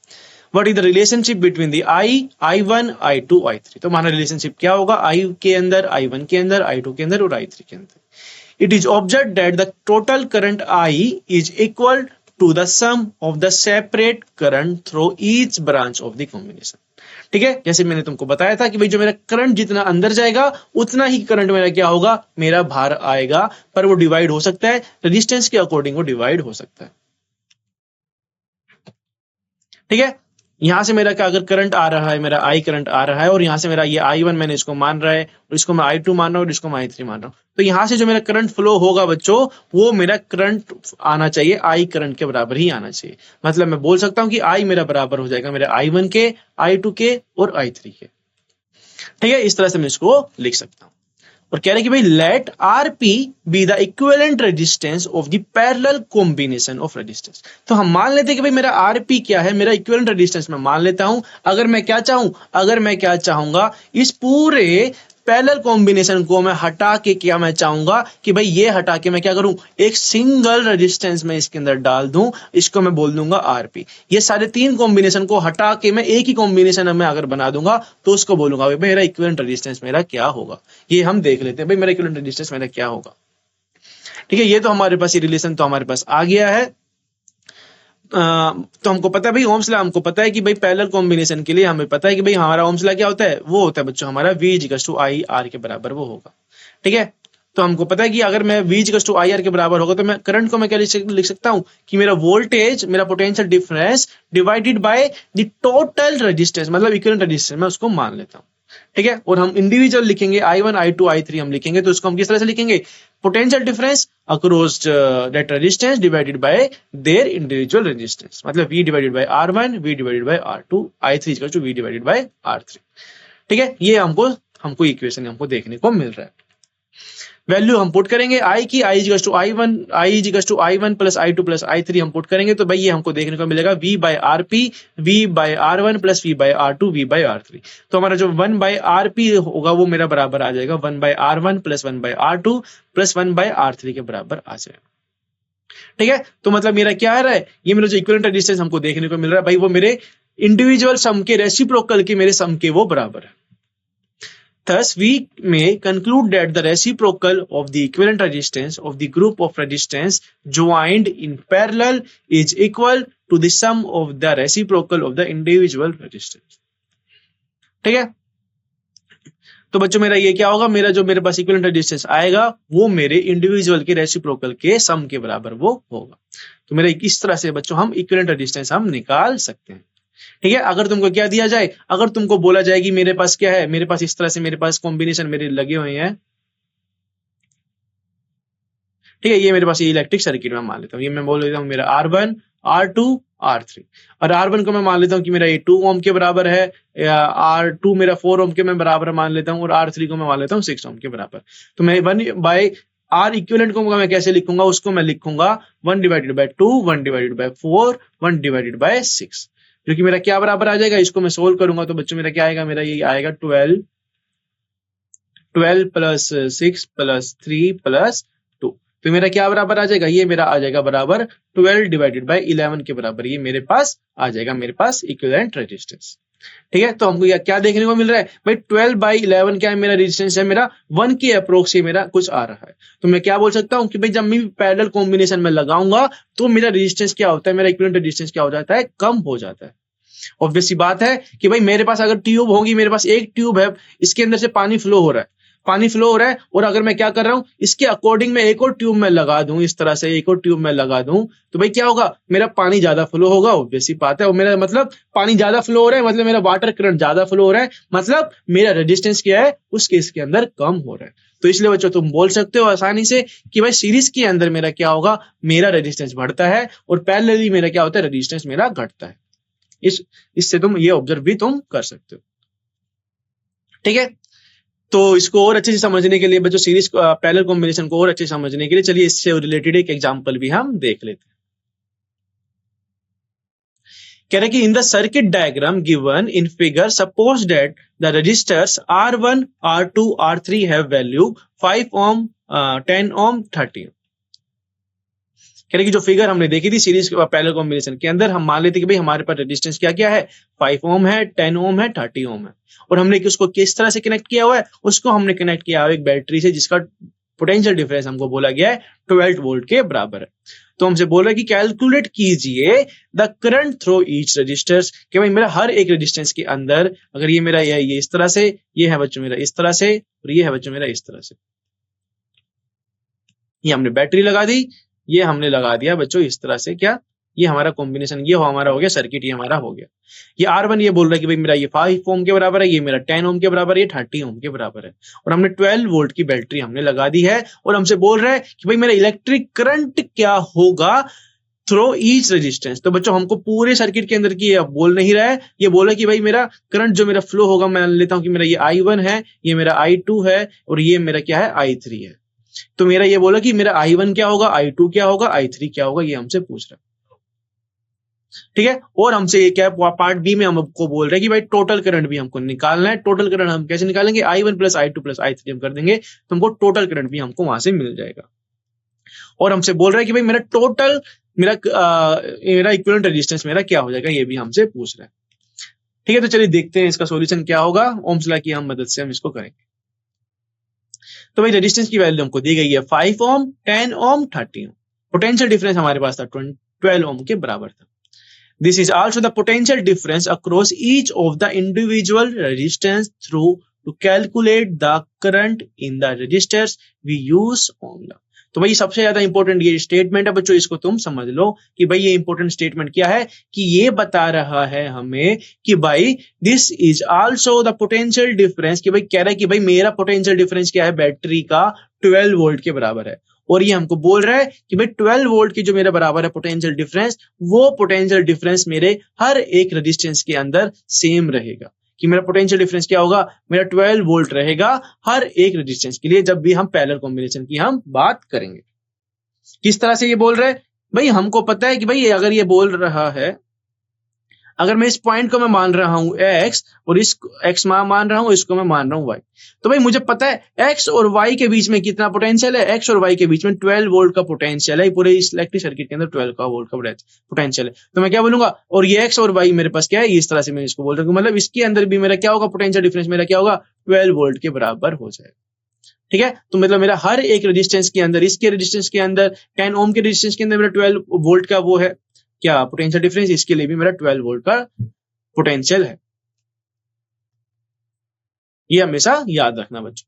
What is the relationship between the I1, I2, I3? तो हमारा रिलेशनशिप क्या होगा, I के अंदर, I1 के अंदर, I2 के अंदर और I3 के अंदर। It is observed that the total current I is equal to the sum of the separate current through each branch of the combination। ठीक है, जैसे मैंने तुमको बताया था कि भाई जो मेरा करंट जितना अंदर जाएगा उतना ही करंट मेरा क्या होगा, मेरा बाहर आएगा, पर वो डिवाइड हो सकता है रेजिस्टेंस के अकॉर्डिंग, वो डिवाइड हो सकता है। ठीक है, यहां से मेरा क्या, अगर करंट आ रहा है, मेरा आई करंट आ रहा है, और यहां से मेरा ये I1 मैंने इसको मान रहा है और इसको मैं I2 मान रहा हूं और इसको मैं I3 मान रहा हूं, तो यहां से जो मेरा करंट फ्लो होगा बच्चों, वो मेरा करंट आना चाहिए आई करंट के बराबर ही आना चाहिए। मतलब मैं बोल सकता हूं कि आई मेरा बराबर हो जाएगा मेरे I1 के, I2 के और I3 के। ठीक है, इस तरह से मैं इसको लिख सकता हूं। और कह रहे कि भाई let Rp be the equivalent resistance of the parallel combination of resistance. तो हम मान लेते हैं कि भाई मेरा Rp क्या है, मेरा इक्विवेलेंट रेजिस्टेंस मैं मान लेता हूं। अगर मैं क्या चाहूंगा, इस पूरे पैरेलल कॉम्बिनेशन को मैं हटा के क्या मैं चाहूंगा कि भाई ये हटा के मैं क्या करूं, एक सिंगल रेजिस्टेंस में इसके अंदर डाल दूं, इसको मैं बोल दूंगा आरपी। ये सारे तीन कॉम्बिनेशन को हटा के मैं एक ही कॉम्बिनेशन में अगर बना दूंगा तो उसको बोलूंगा भाई मेरा इक्विवेलेंट रेजिस्टेंस मेरा क्या होगा। ये हम देख लेते हैं भाई मेरा इक्विवेलेंट रेजिस्टेंस मेरा क्या होगा। ठीक है, ये तो हमारे पास ये रिलेशन तो हमारे पास आ गया है। तो हमको पता है भाई ओम्स लॉ, हमको पता है कि भाई पैरेलल कॉम्बिनेशन के लिए हमें पता है कि भाई हमारा ओम्स लॉ क्या होता है, वो होता है बच्चों हमारा V equals to I R के बराबर वो होगा। ठीक है, तो हमको पता है कि अगर मैं V equals to I R के बराबर होगा तो मैं करंट को मैं क्या लिख सकता हूं कि मेरा वोल्टेज, मेरा potential difference divided by the total resistance, मतलब इक्विवेलेंट रेजिस्टेंस मैं उसको मान लेता हूं। ठीक है, और हम इंडिविजुअल लिखेंगे I1 I2 I3 हम लिखेंगे, तो उसको हम किस तरह से लिखेंगे, potential difference across that resistance divided by their individual resistance, मतलब V divided by R1 V divided by R2 I3 equal to V divided by R3। ठीक है, ये हमको इक्वेशन हमको देखने को मिल रहा है। वैल्यू हम पुट करेंगे आई की, I equals to I1 plus I2 plus I3 हम पुट करेंगे, तो भाई ये हमको देखने को मिलेगा V by RP V by R1 plus V by R2 V by R3। तो हमारा जो 1 बाय RP होगा वो मेरा बराबर आ जाएगा 1 by R1 plus 1 by R2 plus 1 by R3 के बराबर आ जाएगा। ठीक है, तो मतलब मेरा क्या आ रहा है, ये मेरा जो इक्विवेलेंट रेजिस्टेंस हमको देखने को मिल रहा है भाई वो मेरे इंडिविजुअल सम के रेसिप्रोकल के मेरे सम के वो बराबर है। Thus, we may conclude that the reciprocal of the equivalent resistance of the group of resistance joined in parallel is equal to the sum of the reciprocal of the individual resistance. ठीक है, तो बच्चों मेरा ये क्या होगा, मेरा जो मेरे पास इक्विवेलेंट रेजिस्टेंस आएगा वो मेरे इंडिविजुअल के रेसिप्रोकल के सम के बराबर वो होगा। तो मेरा इस तरह से बच्चों हम इक्विवेलेंट रेजिस्टेंस हम निकाल सकते हैं। ठीक है, अगर तुमको क्या दिया जाए, अगर तुमको बोला जाए कि मेरे पास क्या है, मेरे पास इस तरह से मेरे पास कॉम्बिनेशन मेरे लगे हुए हैं। ठीक है, ये मेरे पास ये इलेक्ट्रिक सर्किट में मान लेता हूँ, ये मैं बोल लेता हूँ मेरा R1 R2 R3, और R1 को मैं मान लेता हूँ कि मेरा ये 2 ओम के बराबर है, या R2 मेरा 4 ओम के मैं बराबर मान लेता हूँ, और R3 को मैं मान लेता हूँ 6 ओम के बराबर। तो मैं 1 बाय R इक्विवेलेंट को मैं कैसे लिखूंगा, उसको मैं लिखूंगा 1 divided by 2 1 divided by 4 1 divided by 6, जो कि मेरा क्या बराबर आ जाएगा, इसको मैं सोल्व करूंगा तो बच्चों मेरा क्या आएगा, मेरा ये आएगा 12 प्लस 6 प्लस 3 प्लस 2, तो मेरा क्या बराबर आ जाएगा, ये मेरा आ जाएगा बराबर 12 डिवाइडेड बाय 11 के बराबर, ये मेरे पास आ जाएगा मेरे पास इक्विवेलेंट रेजिस्टेंस। ठीक है, तो हमको क्या देखने को मिल रहा है भाई 12 बाई 11 क्या है मेरा रेजिस्टेंस है, मेरा 1 के अप्रोक्स मेरा कुछ आ रहा है। तो मैं क्या बोल सकता हूँ कि भाई जब मैं पैरेलल कॉम्बिनेशन में लगाऊंगा तो मेरा रेजिस्टेंस क्या होता है, मेरा इक्विवेलेंट रेजिस्टेंस क्या हो जाता है, कम हो जाता है। ऑब्वियस सी बात है कि भाई मेरे पास अगर ट्यूब होगी, मेरे पास एक ट्यूब है, इसके अंदर से पानी फ्लो हो रहा है, और अगर मैं क्या कर रहा हूं, इसके अकॉर्डिंग में एक और ट्यूब में लगा दूं, इस तरह से एक और ट्यूब में लगा दूं, तो भाई क्या होगा, मेरा पानी ज्यादा फ्लो होगा। ऑब्वियस सी बात है, और मेरा मतलब पानी ज्यादा फ्लो हो रहा है मतलब मेरा वाटर करंट ज्यादा फ्लो हो रहा है, मतलब मेरा रेजिस्टेंस क्या है उस केस के अंदर कम हो रहा है। तो इसलिए बच्चों तुम बोल सकते हो आसानी से कि भाई सीरीज के अंदर मेरा क्या होगा, मेरा रेजिस्टेंस बढ़ता है, और पैरेलली मेरा क्या होता है, रेजिस्टेंस मेरा घटता है। इससे तुम ये ऑब्जर्व भी तुम कर सकते हो। ठीक है, तो इसको और अच्छे से समझने के लिए बच्चों सीरीज पैरेलल कॉम्बिनेशन को और अच्छे से समझने के लिए चलिए इससे रिलेटेड एक एग्जांपल भी हम देख लेते हैं। कह रहे कि in the circuit diagram given in figure suppose that the resistors R1 R2 R3 have value 5 ohm 10 ohm 30। कह रहे कि जो फिगर हमने देखी थी सीरीज पैरेलल कॉम्बिनेशन के अंदर, हम मान लेते कि भाई हमारे पास रेजिस्टेंस क्या क्या है, 5 ओम है, 10 ओम है, 30 ओम है, और हमने उसको किस तरह से कनेक्ट किया हुआ है, उसको हमने कनेक्ट किया हुआ एक बैटरी से जिसका पोटेंशियल डिफरेंस हमको बोला गया है 12 वोल्ट के बराबर है। तो हमसे बोल रहा है कि कैलकुलेट कीजिए the current through each resistors, कि भाई मेरा हर एक रेजिस्टेंस के अंदर, अगर ये मेरा ये इस तरह से, ये है बच्चों मेरा इस तरह से, और ये है बच्चों मेरा इस तरह से, ये हमने बैटरी लगा दी, ये हमने लगा दिया बच्चों इस तरह से, क्या ये हमारा कॉम्बिनेशन ये हमारा हो गया सर्किट, ये हमारा हो गया। ये R1 ये बोल रहा है कि भाई मेरा ये 5 ओम के बराबर है, ये मेरा 10 ओम के बराबर है, ये 30 ओम के बराबर है, और हमने 12 वोल्ट की बैटरी हमने लगा दी है, और हमसे बोल रहा है कि भाई मेरा इलेक्ट्रिक करंट क्या होगा थ्रू ईच रेजिस्टेंस। तो बच्चों हमको पूरे सर्किट के अंदर की ये बोल नहीं रहा है, ये बोला कि भाई मेरा करंट जो मेरा फ्लो होगा, मैं लेता हूं कि मेरा ये I1 है, ये मेरा I2 है, और ये मेरा क्या है I3 है। तो मेरा ये बोला कि मेरा I1 क्या होगा, I2 क्या होगा, I3 क्या होगा, ये हमसे पूछ रहा है। ठीक है। और हमसे ये क्या पार्ट बी में हमको बोल रहे हैं कि भाई टोटल करंट भी हमको निकालना है। टोटल करंट हम कैसे निकालेंगे, I1 plus I2 plus I3 हम कर देंगे तो हमको टोटल करंट भी हमको वहां से मिल जाएगा। और हमसे बोल रहा है कि भाई मेरा टोटल मेरा इक्विवेलेंट रेजिस्टेंस मेरा क्या हो जाएगा, ये भी हमसे पूछ रहा है। ठीक है, तो चलिए देखते हैं इसका सॉल्यूशन क्या होगा। ओम्स लॉ की हम मदद से हम इसको करेंगे। तो भाई रेजिस्टेंस की वैल्यू हमको दी गई है 5 ओम, 10 ओम, 30 ओम। पोटेंशियल डिफरेंस हमारे पास था 12 ओम के बराबर था। This is also the potential difference across each of the individual resistance through to calculate the current in the resistors we use ohm law। तो भाई सबसे ज्यादा इंपॉर्टेंट ये स्टेटमेंट है बच्चों, इसको तुम समझ लो कि भाई ये इंपॉर्टेंट स्टेटमेंट क्या है कि ये बता रहा है हमें कि भाई this is also the potential difference, कि भाई कह रहा है कि भाई मेरा पोटेंशियल डिफरेंस क्या है, बैटरी का 12 वोल्ट के बराबर है। और ये हमको बोल रहा है कि भाई 12 वोल्ट की जो मेरे बराबर है पोटेंशियल डिफरेंस, वो पोटेंशियल डिफरेंस मेरे हर एक रेजिस्टेंस के अंदर सेम रहेगा। कि मेरा पोटेंशियल डिफरेंस क्या होगा, मेरा 12 वोल्ट रहेगा हर एक रेजिस्टेंस के लिए जब भी हम पैरेलल कॉम्बिनेशन की हम बात करेंगे। किस तरह से ये बोल रहा है, भाई हमको पता है कि भाई अगर ये बोल रहा है, अगर मैं इस पॉइंट को मैं मान रहा हूं x और इस x मान रहा हूं, इसको मैं मान रहा हूं y, तो भाई मुझे पता है x और y के बीच में कितना पोटेंशियल है, x और y के बीच में 12 वोल्ट का पोटेंशियल है। पूरे इस इलेक्ट्रिक सर्किट के अंदर 12 का वोल्ट का पोटेंशियल है। तो मैं क्या बोलूंगा, और ये x और y मेरे पास क्या है, इस तरह से मैं इसको बोल रहा हूँ, मतलब इसके अंदर भी मेरा क्या होगा, पोटेंशियल डिफरेंस मेरा क्या होगा, 12 वोल्ट के बराबर हो जाएगा। ठीक है, तो मतलब मेरा हर एक रेजिस्टेंस के अंदर, इसके रेजिस्टेंस के अंदर 10 ओम के रेजिस्टेंस के अंदर मेरा 12 वोल्ट का वो है क्या, पोटेंशियल डिफरेंस, इसके लिए भी मेरा 12 वोल्ट का पोटेंशियल है। ये हमेशा याद रखना बच्चों,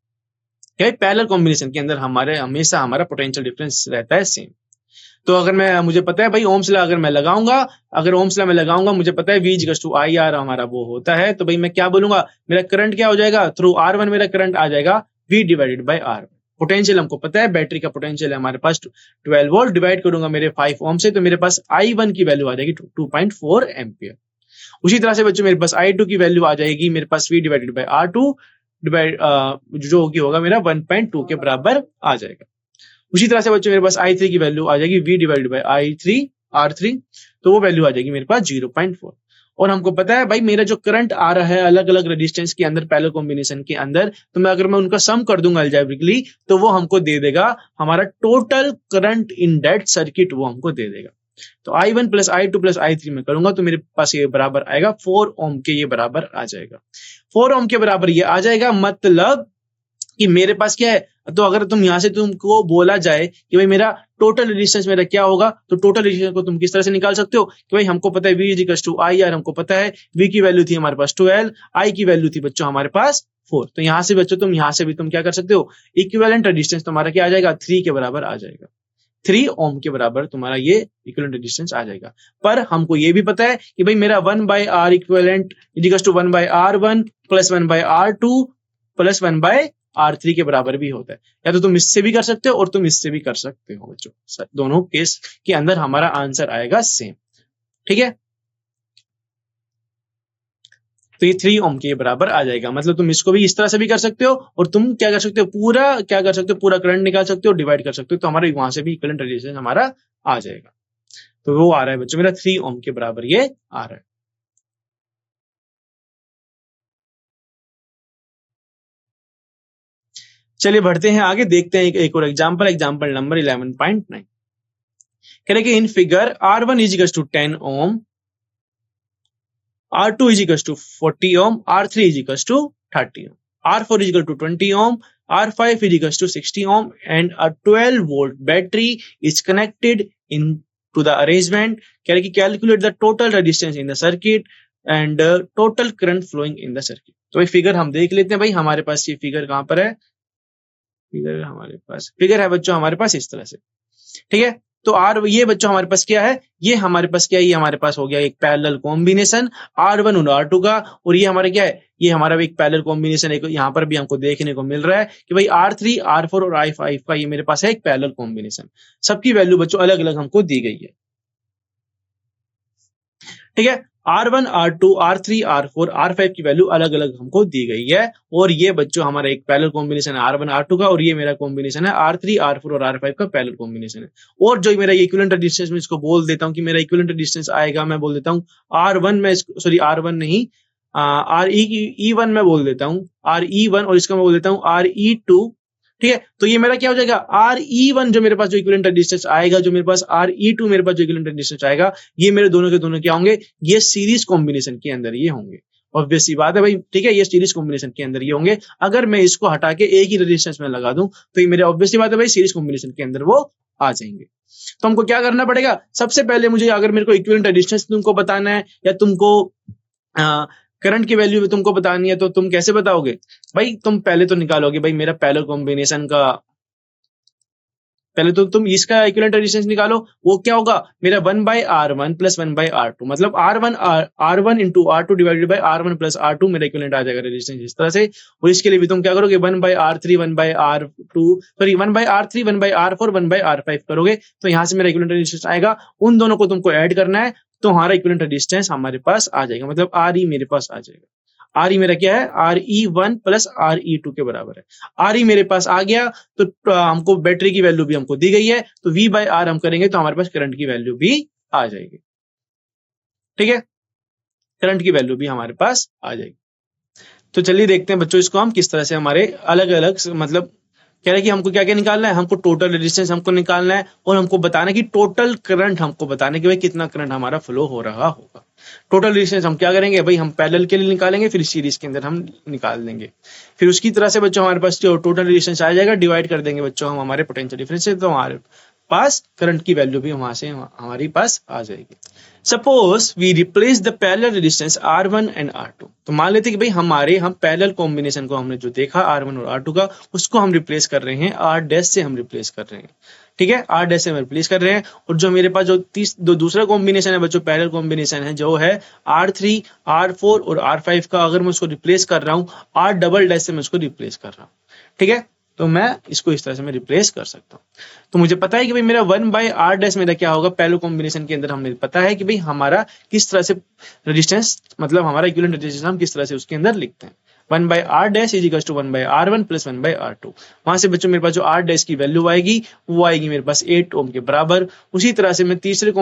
क्या पैरेलल कॉम्बिनेशन के अंदर हमेशा हमारा पोटेंशियल डिफरेंस रहता है सेम। तो अगर मुझे पता है भाई ओम्स लॉ अगर मैं लगाऊंगा, ओम्स लॉ में लगाऊंगा, मुझे पता है V इक्वल्स टू IR हमारा वो होता है, तो भाई मैं क्या बोलूंगा, मेरा करंट क्या हो जाएगा, थ्रू R1 मेरा करंट आ जाएगा V divided by R। Potential हमको पता है, बैटरी का पोटेंशियल है हमारे पास 12 वोल्ट, डिवाइड करूंगा मेरे 5 ओम से, तो मेरे पास I1 की वैल्यू आ जाएगी 2.4 एम्पियर। उसी तरह से बच्चों मेरे पास I2 की वैल्यू आ जाएगी मेरे पास V divided by R2 divide जो होगा मेरा 1.2 के बराबर आ जाएगा। उसी तरह से बच्चों मेरे पास I3 की वैल्यू आ जाएगी V डिवाइडेड बाई R3, तो वो वैल्यू आ जाएगी मेरे पास 0.4। और हमको पता है भाई मेरा जो करंट आ रहा है अलग अलग रेजिस्टेंस के अंदर पैरेलल कॉम्बिनेशन के अंदर, तो मैं अगर उनका सम कर दूंगा अलजेब्रिकली, तो वो हमको दे देगा हमारा total current in that circuit, वो हमको दे देगा। तो I1 plus I2 plus I3 में करूंगा तो मेरे पास ये बराबर आएगा 4 ओम के, ये बराबर आ जाएगा 4 ओम के बराबर ये आ जाएगा। मतलब कि मेरे पास क्या है, तो अगर तुम यहां से तुमको बोला जाए कि भाई मेरा टोटल रेजिस्टेंस मेरा क्या होगा, तो टोटल रेजिस्टेंस को तुम किस तरह से निकाल सकते हो कि भाई हमको पता है V इक्वल्स टू IR, हमको पता है V की वैल्यू थी हमारे पास 12, I की वैल्यू थी बच्चों हमारे पास 4। तो यहां से बच्चों तुम यहां से भी तुम क्या कर सकते हो, इक्विवेलेंट रेजिस्टेंस तुम्हारा क्या आ जाएगा, 3 के बराबर आ जाएगा, 3 ओम के बराबर तुम्हारा ये इक्विवेलेंट रेजिस्टेंस आ जाएगा। पर हमको ये भी पता है कि भाई मेरा 1/R equivalent equals to 1/R1 plus 1/R2 plus 1/R3 के बराबर भी होता है। या तो तुम इससे भी कर सकते हो और तुम इससे भी कर सकते हो बच्चों, दोनों केस के अंदर हमारा आंसर आएगा सेम। ठीक है, तो ये 3 ओम के बराबर आ जाएगा। मतलब तुम इसको भी इस तरह से भी कर सकते हो और तुम क्या कर सकते हो, पूरा करंट निकाल सकते हो, डिवाइड कर सकते हो, तो हमारे वहां से भी इक्विवेलेंट रेजिस्टेंस हमारा आ जाएगा। तो वो आ रहा है बच्चों मेरा 3 ओम के बराबर ये आ रहा है। चलिए बढ़ते हैं आगे, देखते हैं एक और एग्जांपल नंबर 11.9। कह रहे कि in figure R1 is equals to 10 ohm, R2 is equals to 40 ohm, R3 is equals to 30 ohm, R4 is equal to 20 ohm, R5 is equals to 60 ohm, and a 12 volt battery is connected into the arrangement. Calculate the total resistance in the circuit and total current flowing in the circuit. तो भाई figure हम देख लेते हैं। भाई हमारे पास ये figure कहां पर है, फिगर है बच्चों हमारे पास इस तरह से। ठीक है, तो ये बच्चों हमारे पास क्या है, ये हमारे पास क्या है, ये हमारे पास हो गया एक पैरेलल कॉम्बिनेशन R1 और R2 का, और ये हमारा क्या है, ये हमारा एक पैरेलल कॉम्बिनेशन एक यहाँ पर भी हमको देखने को मिल रहा है कि भाई R3, R4 और I5 का ये मेरे पास है एक पैरेलल कॉम्बिनेशन। सबकी वैल्यू बच्चों अलग अलग हमको दी गई है। ठीक है, R1, R2, R3, R4, R5 की वैल्यू अलग अलग हमको दी गई है। और ये बच्चों हमारा एक पैरेलल कॉम्बिनेशन है R1, R2 का, और ये मेरा कॉम्बिनेशन है R3, R4 और R5 का पैरेलल कॉम्बिनेशन है। और जो मेरा इक्विवेलेंट रेजिस्टेंस में इसको बोल देता हूँ कि मेरा इक्विवेलेंट रेजिस्टेंस आएगा, मैं बोल देता हूँ R1 में, सॉरी R1 नहीं, RE1 में बोल देता हूँ, RE1, और इसका मैं बोल देता हूँ RE2। ठीक है, तो ये मेरा क्या हो जाएगा, RE1 जो मेरे पास जो इक्विवेलेंट रेजिस्टेंस आएगा, जो मेरे पास RE2 मेरे पास जो इक्विवेलेंट रेजिस्टेंस आएगा, ये मेरे दोनों के दोनों क्या होंगे, ये सीरीज कॉम्बिनेशन के अंदर ये होंगे। ऑब्वियस सी बात है भाई, ठीक है, ये सीरीज कॉम्बिनेशन के अंदर ये होंगे। अगर मैं इसको हटा के एक ही रेजिस्टेंस में लगा दूं तो ये मेरे ऑब्वियस सी बात है भाई, सीरीज कॉम्बिनेशन के अंदर वो आ जाएंगे। तो हमको क्या करना पड़ेगा, सबसे पहले मुझे, अगर मेरे को इक्विवेलेंट रेजिस्टेंस तुमको बताना है या तुमको करंट की वैल्यू में तुमको बतानी है, तो तुम कैसे बताओगे भाई, तुम पहले तो निकालोगे भाई मेरा पैरेलल कॉम्बिनेशन का, पहले तो तुम इसका इक्विवेलेंट रेजिस्टेंस निकालो। वो क्या होगा, मेरा 1/R1 प्लस 1/R2, मतलब R1 into R2 divided by R1 plus R2 मेरा इक्विवेलेंट आ जाएगा रेजिस्टेंस इस तरह से। और इसके लिए भी तुम क्या करोगे, 1/R3 1/R2, sorry 1/R3 1/R4 1/R5 करोगे, तो यहाँ से मेरा इक्विवेलेंट रेजिस्टेंस आएगा। उन दोनों को तुमको ऐड करना है, तो हमारा इक्विवेलेंट रेजिस्टेंस हमारे पास आ जाएगा, मतलब RE मेरे पास आ जाएगा। RE मेरा क्या है, RE1 प्लस RE2 के बराबर है। RE मेरे पास आ गया, तो हमको बैटरी की वैल्यू भी हमको दी गई है, तो V/R हम करेंगे तो हमारे पास करंट की वैल्यू भी आ जाएगी। ठीक है, करंट की वैल्यू भी हमारे पास आ जाएगी। तो चलिए देखते हैं बच्चों, इसको हम किस तरह से हमारे अलग अलग, मतलब कह रहे हैं कि हमको क्या क्या निकालना है, हमको टोटल रेजिस्टेंस हमको निकालना है, और हमको बताना है कि टोटल करंट हमको बताना है कि भाई कितना करंट हमारा फ्लो हो रहा होगा। टोटल रेजिस्टेंस हम क्या करेंगे भाई, हम पैरेलल के लिए निकालेंगे, फिर सीरीज के अंदर हम निकाल देंगे। फिर उसकी तरह से बच्चों हमारे पास जो टोटल रेजिस्टेंस आ जाएगा, डिवाइड कर देंगे बच्चों हम हमारे पोटेंशियल डिफरेंस से, तो हमारे पास करंट की वैल्यू भी वहां से हमारी पास आ जाएगी। Suppose we replace the parallel resistance R1 and R2। तो मान लेते हैं कि भाई हम पैरेलल कॉम्बिनेशन को हमने जो देखा R1 और R2 का, उसको हम रिप्लेस कर रहे हैं R डैश से, हम रिप्लेस कर रहे हैं। ठीक है, R डैश से हम रिप्लेस कर रहे हैं। और जो मेरे पास जो दूसरा कॉम्बिनेशन है बच्चों, पैरेलल कॉम्बिनेशन है, जो है R3, R4 और R5 का, अगर मैं उसको रिप्लेस कर रहा हूँ R डबल डैश से मैं उसको रिप्लेस कर रहा हूँ। ठीक है, तो मैं इसको इस तरह से मैं रिप्लेस कर सकता हूँ। तो मुझे पता है कि भाई मेरा 1/R डैश मेरा क्या होगा, पैरेलल कॉम्बिनेशन के अंदर हमने पता है कि भाई हमारा किस तरह से रेजिस्टेंस, मतलब हमारा इक्विवेलेंट रेजिस्टेंस हम किस तरह से उसके अंदर लिखते हैं। 1/R dash is equal to 1/R1 plus 1/R2। वहां से बच्चों मेरे पास जो R डैश की वैल्यू आएगी, वो आएगी मेरे पास 8 ओम के बराबर। उसी तरह से मैं दूसरे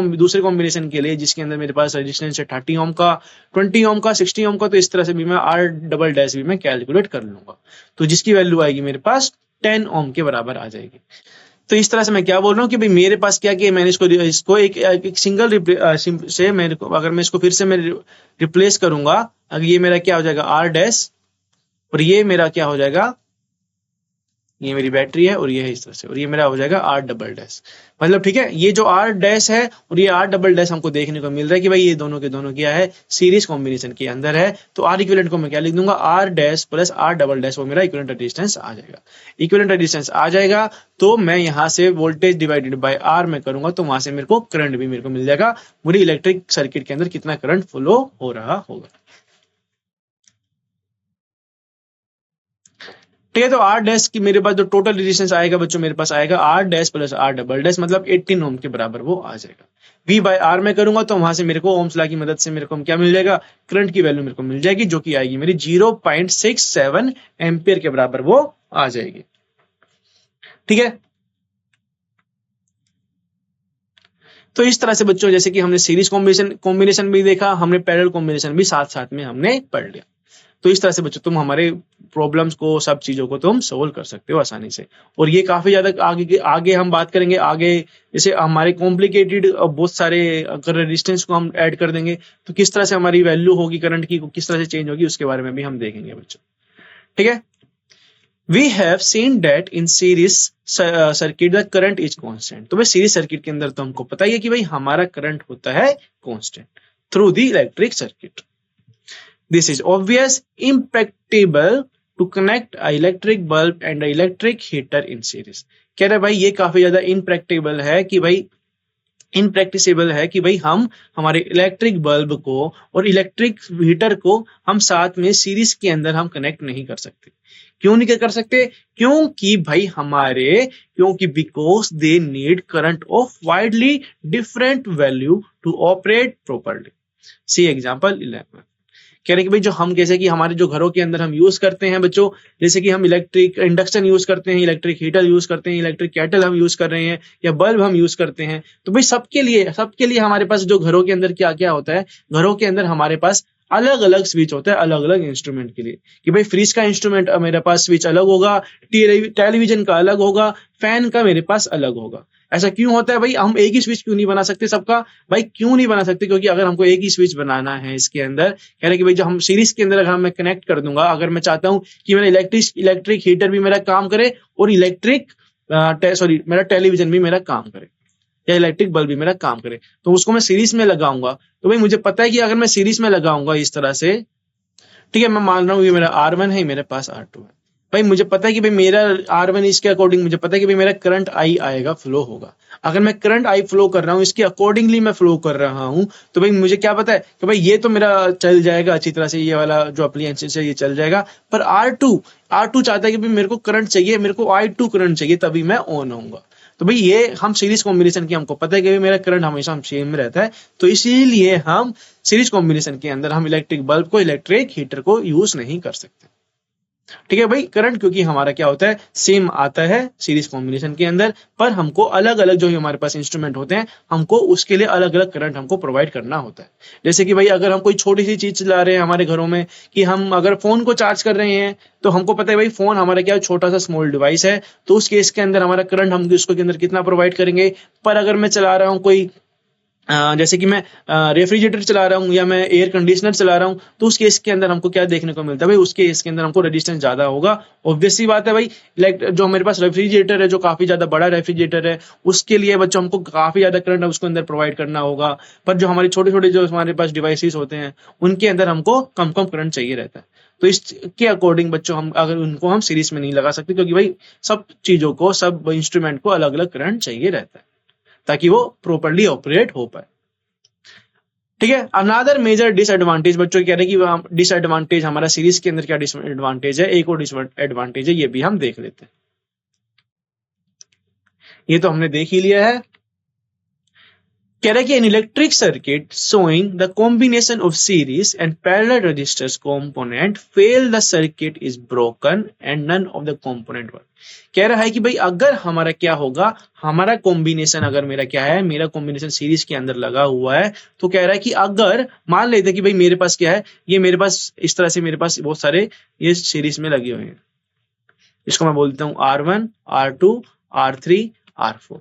कॉम्बिनेशन के लिए, जिसके अंदर मेरे पास रेजिस्टेंस है 30 ओम का, 20 ओम का, 60 ओम का, तो इस तरह से भी मैं R डबल डैश भी मैं कैलकुलेट कर लूंगा, तो जिसकी वैल्यू आएगी मेरे पास 10 ओम के बराबर आ जाएगी। तो इस तरह से मैं क्या बोल रहा हूँ कि भाई मेरे पास क्या किया, मैंने इसको एक सिंगल से मेरे को, अगर मैं इसको फिर से मैं रिप्लेस करूंगा, अगर ये मेरा क्या हो जाएगा R डैश, और ये मेरा क्या हो जाएगा, ये मेरी बैटरी है, और ये है इस तरह से, और ये मेरा हो जाएगा R डबल डैश। मतलब ठीक है, ये जो R डैश है और ये R डबल डैश हमको देखने को मिल रहा है कि भाई ये दोनों के दोनों क्या है, सीरीज कॉम्बिनेशन के अंदर है। तो R इक्विवेलेंट को मैं क्या लिख दूंगा, R dash plus R double dash, वो मेरा इक्विवेलेंट रेजिस्टेंस आ जाएगा। इक्विवेलेंट रेजिस्टेंस आ जाएगा, तो मैं यहाँ से वोल्टेज डिवाइडेड बाय R में करूंगा, तो वहां से मेरे को करंट भी मेरे को मिल जाएगा, पूरी इलेक्ट्रिक सर्किट के अंदर कितना करंट फ्लो हो रहा होगा। ठीक है, तो R डैश की मेरे पास जो टोटल रेजिस्टेंस आएगा बच्चों, मेरे पास आएगा R dash plus R double dash, मतलब 18 ओम के बराबर वो आ जाएगा। V/R में करूंगा तो वहां से मेरे को ओम्स लॉ की मदद से मेरे को क्या मिल जाएगा, करंट की वैल्यू मेरे को मिल जाएगी, जो कि आएगी मेरी 0.67 एम्पियर के बराबर वो आ जाएगी। ठीक है, तो इस तरह से बच्चों, जैसे कि हमने सीरीज कॉम्बिनेशन भी देखा, हमने पैरेलल कॉम्बिनेशन भी साथ साथ में हमने पढ़ लिया। तो इस तरह से बच्चों तुम हमारे प्रॉब्लम्स को, सब चीजों को तुम सोल्व कर सकते हो आसानी से। और ये काफी ज्यादा आगे हम बात करेंगे आगे, जैसे हमारे कॉम्प्लिकेटेड बहुत सारे, अगर रेजिस्टेंस को हम ऐड कर देंगे तो किस तरह से हमारी वैल्यू होगी करंट की, किस तरह से चेंज होगी, उसके बारे में भी हम देखेंगे बच्चों। ठीक है, we have seen that in series circuit the current is constant। तो भाई सीरीज सर्किट के अंदर तो हमको पता ही है कि भाई हमारा करंट होता है constant through the electric circuit. This is obvious, impracticable to connect a electric bulb and a electric heater in series। कह रहे भाई ये काफी ज्यादा इम्प्रैक्टिबल है कि भाई, इनप्रैक्टिसेबल है कि भाई हम हमारे इलेक्ट्रिक बल्ब को और इलेक्ट्रिक हीटर को हम साथ में सीरीज के अंदर हम कनेक्ट नहीं कर सकते। क्यों नहीं कर सकते, क्योंकि भाई क्योंकि because they need current of widely different value to operate properly. See example 11। कह रहे कि भाई जो हम जैसे कि हमारे जो घरों के अंदर हम यूज करते हैं बच्चों, जैसे कि हम इलेक्ट्रिक इंडक्शन यूज करते हैं, इलेक्ट्रिक हीटर यूज करते हैं, इलेक्ट्रिक केटल हम यूज कर रहे हैं, या बल्ब हम यूज करते हैं, तो भाई सबके लिए हमारे पास जो घरों के अंदर क्या क्या होता है, घरों के अंदर हमारे पास अलग अलग स्विच होता है अलग अलग इंस्ट्रूमेंट के लिए। कि भाई फ्रिज का इंस्ट्रूमेंट मेरे पास स्विच अलग होगा, टेलीविजन का अलग होगा, फैन का मेरे पास अलग होगा। ऐसा क्यों होता है भाई? हम एक ही स्विच क्यों नहीं बना सकते सबका? भाई क्यों नहीं बना सकते? क्योंकि अगर हमको एक ही स्विच बनाना है इसके अंदर, कह रहे कि भाई जो हम सीरीज के अंदर अगर मैं कनेक्ट कर दूंगा, अगर मैं चाहता हूं कि मेरा इलेक्ट्रिक हीटर भी मेरा काम करे और मेरा टेलीविजन भी मेरा काम करे, या इलेक्ट्रिक बल्ब भी मेरा काम करे, तो उसको मैं सीरीज में लगाऊंगा। तो भाई मुझे पता है कि अगर मैं सीरीज में लगाऊंगा इस तरह से, ठीक है, मैं मान रहा हूँ ये मेरा R1 है, मेरे पास R2 है, भाई मुझे पता है कि भाई मेरा R1 इसके अकॉर्डिंग मुझे पता है कि भाई मेरा करंट I आएगा, फ्लो होगा। अगर मैं करंट I फ्लो कर रहा हूँ, इसके अकॉर्डिंगली मैं फ्लो कर रहा हूँ, तो भाई मुझे क्या पता है कि भाई ये तो मेरा चल जाएगा अच्छी तरह से, ये वाला जो अप्लायंसेस है ये चल जाएगा। पर R2 चाहता है कि भाई मेरे को करंट चाहिए, मेरे को I2 करंट चाहिए, तभी मैं ऑन होऊंगा। तो भाई ये हम सीरीज कॉम्बिनेशन की हमको पता है कि भाई मेरा करंट हमेशा सेम में रहता है, तो इसीलिए हम सीरीज कॉम्बिनेशन के अंदर हम इलेक्ट्रिक बल्ब को, इलेक्ट्रिक हीटर को यूज नहीं कर सकते। ठीक है भाई, करंट क्योंकि हमारा क्या होता है, सेम आता है सीरीज कॉम्बिनेशन के अंदर, पर हमको अलग अलग जो हमारे पास इंस्ट्रूमेंट होते हैं, हमको उसके लिए अलग अलग करंट हमको प्रोवाइड करना होता है। जैसे कि भाई अगर हम कोई छोटी सी चीज चला रहे हैं हमारे घरों में, कि हम अगर फोन को चार्ज कर रहे हैं, तो हमको पता है भाई फोन हमारा क्या छोटा सा स्मॉल डिवाइस है, तो उस केस के अंदर हमारा करंट हम उसके अंदर कितना प्रोवाइड करेंगे। पर अगर मैं चला रहा हूँ कोई जैसे कि मैं रेफ्रिजरेटर चला रहा हूँ या मैं एयर कंडीशनर चला रहा हूँ, तो उस केस के अंदर हमको क्या देखने को मिलता है भाई, उस केस के अंदर हमको रेजिस्टेंस ज्यादा होगा। ऑब्वियस सी बात है भाई, लाइक जो हमारे पास रेफ्रिजरेटर है, जो काफी ज्यादा बड़ा रेफ्रिजरेटर है, उसके लिए बच्चों हमको काफी ज्यादा करंट उसको अंदर प्रोवाइड करना होगा। पर जो हमारे छोटे छोटे जो हमारे पास डिवाइसेस होते हैं, उनके अंदर हमको कम कम करंट चाहिए रहता है। तो इसके अकॉर्डिंग बच्चों हम अगर उनको हम सीरीज में नहीं लगा सकते, क्योंकि भाई सब चीजों को, सब इंस्ट्रूमेंट को अलग अलग करंट चाहिए रहता है, ताकि वो प्रॉपर्ली ऑपरेट हो पाए। ठीक है, अनदर मेजर डिसएडवांटेज बच्चों कह रहे हैं कि डिसएडवांटेज हमारा सीरीज के अंदर क्या डिसएडवांटेज है, एक और डिसएडवांटेज है, ये भी हम देख लेते हैं। ये तो हमने देख ही लिया है। कह रहा है कि an electric circuit showing the combination of series and parallel resistors component fail, the circuit is broken and none of the component work। कह रहा है कि भाई अगर हमारा क्या होगा, हमारा कॉम्बिनेशन अगर मेरा क्या है, मेरा कॉम्बिनेशन सीरीज के अंदर लगा हुआ है, तो कह रहा है कि अगर मान लेते हैं कि भाई मेरे पास क्या है, ये मेरे पास इस तरह से मेरे पास बहुत सारे ये सीरीज में लगे हुए हैं, इसको मैं बोलता हूँ R1, R2, R3, R4।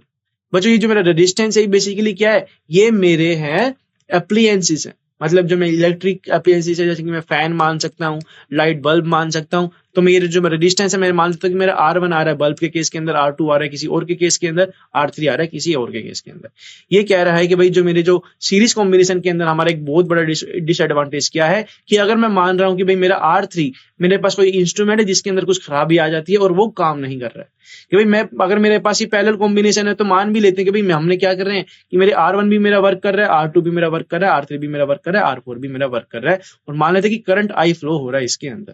बच्चों ये जो मेरा रेजिस्टेंस है बेसिकली क्या है, ये मेरे हैं अप्लायंसेस है, मतलब जो मैं इलेक्ट्रिक अप्लायंसेस है, जैसे कि मैं फैन मान सकता हूँ, लाइट बल्ब मान सकता हूँ। तो मेरे जो रेजिस्टेंस है, मैं मान सकता हूँ कि मेरा R1 आ रहा है बल्ब के केस के अंदर, R2 आ रहा है किसी और के केस के अंदर, R3 आ रहा है किसी और के केस के अंदर। ये कह रहा है कि भाई जो मेरे जो सीरीज कॉम्बिनेशन के अंदर हमारा एक बहुत बड़ा डिसएडवांटेज क्या है, कि अगर मैं मान रहा हूँ कि भाई मेरा R3, मेरे पास कोई इंस्ट्रूमेंट है जिसके अंदर कुछ खराबी आ जाती है और वो काम नहीं कर रहा है, कि भाई मैं अगर मेरे पास ही पैरेलल कॉम्बिनेशन है, तो मान भी लेते हैं कि भाई हमने क्या कर रहे हैं कि मेरे R1 भी मेरा वर्क कर रहा है, R2 भी मेरा वर्क कर रहा है, R3 भी मेरा वर्क कर रहा है, R4 भी मेरा वर्क कर रहा है, और मान लेते हैं कि करंट I फ्लो हो रहा है इसके अंदर,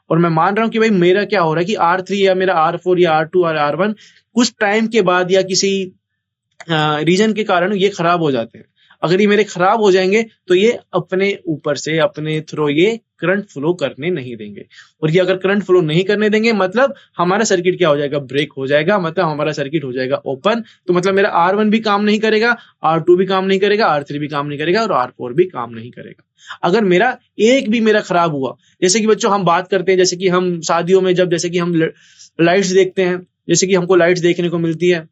और मैं मान रहा हूं कि भाई मेरा क्या हो रहा है कि R3 या मेरा R4 या R2 और R1 कुछ टाइम के बाद या किसी रीजन के कारण ये खराब हो जाते हैं। अगर ये मेरे खराब हो जाएंगे, तो ये अपने ऊपर से अपने थ्रू ये करंट फ्लो करने नहीं देंगे, और ये अगर करंट फ्लो नहीं करने देंगे, मतलब हमारा सर्किट क्या हो जाएगा, ब्रेक हो जाएगा, मतलब हमारा सर्किट हो जाएगा ओपन। तो मतलब मेरा R1 भी काम नहीं करेगा, R2 भी काम नहीं करेगा, R3 भी काम नहीं करेगा, और R4 भी काम नहीं करेगा। अगर मेरा एक भी मेरा खराब हुआ, जैसे कि बच्चों हम बात करते हैं, जैसे कि हम शादियों में जब जैसे कि हम लाइट्स देखते हैं, जैसे कि हमको लाइट्स देखने को मिलती है,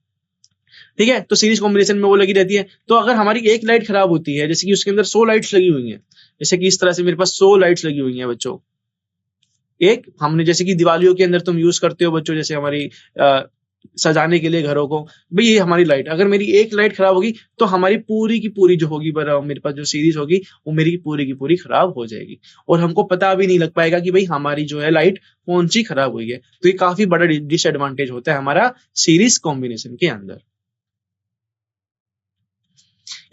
ठीक है, तो सीरीज कॉम्बिनेशन में वो लगी रहती है। तो अगर हमारी एक लाइट खराब होती है, जैसे कि उसके अंदर 100 लाइट्स लगी हुई हैं, जैसे कि इस तरह से मेरे पास 100 लाइट्स लगी हुई हैं बच्चों, एक हमने जैसे कि दिवालियों के अंदर तुम यूज करते हो बच्चों, जैसे हमारी सजाने के लिए घरों को, भाई ये हमारी लाइट, अगर मेरी एक लाइट खराब होगी, तो हमारी पूरी की पूरी जो होगी मेरे पास जो सीरीज होगी, वो मेरी पूरी की पूरी खराब हो जाएगी, और हमको पता भी नहीं लग पाएगा कि भाई हमारी जो है लाइट कौन सी खराब हुई है। तो ये काफी बड़ा डिसएडवांटेज होता है हमारा सीरीज कॉम्बिनेशन के अंदर।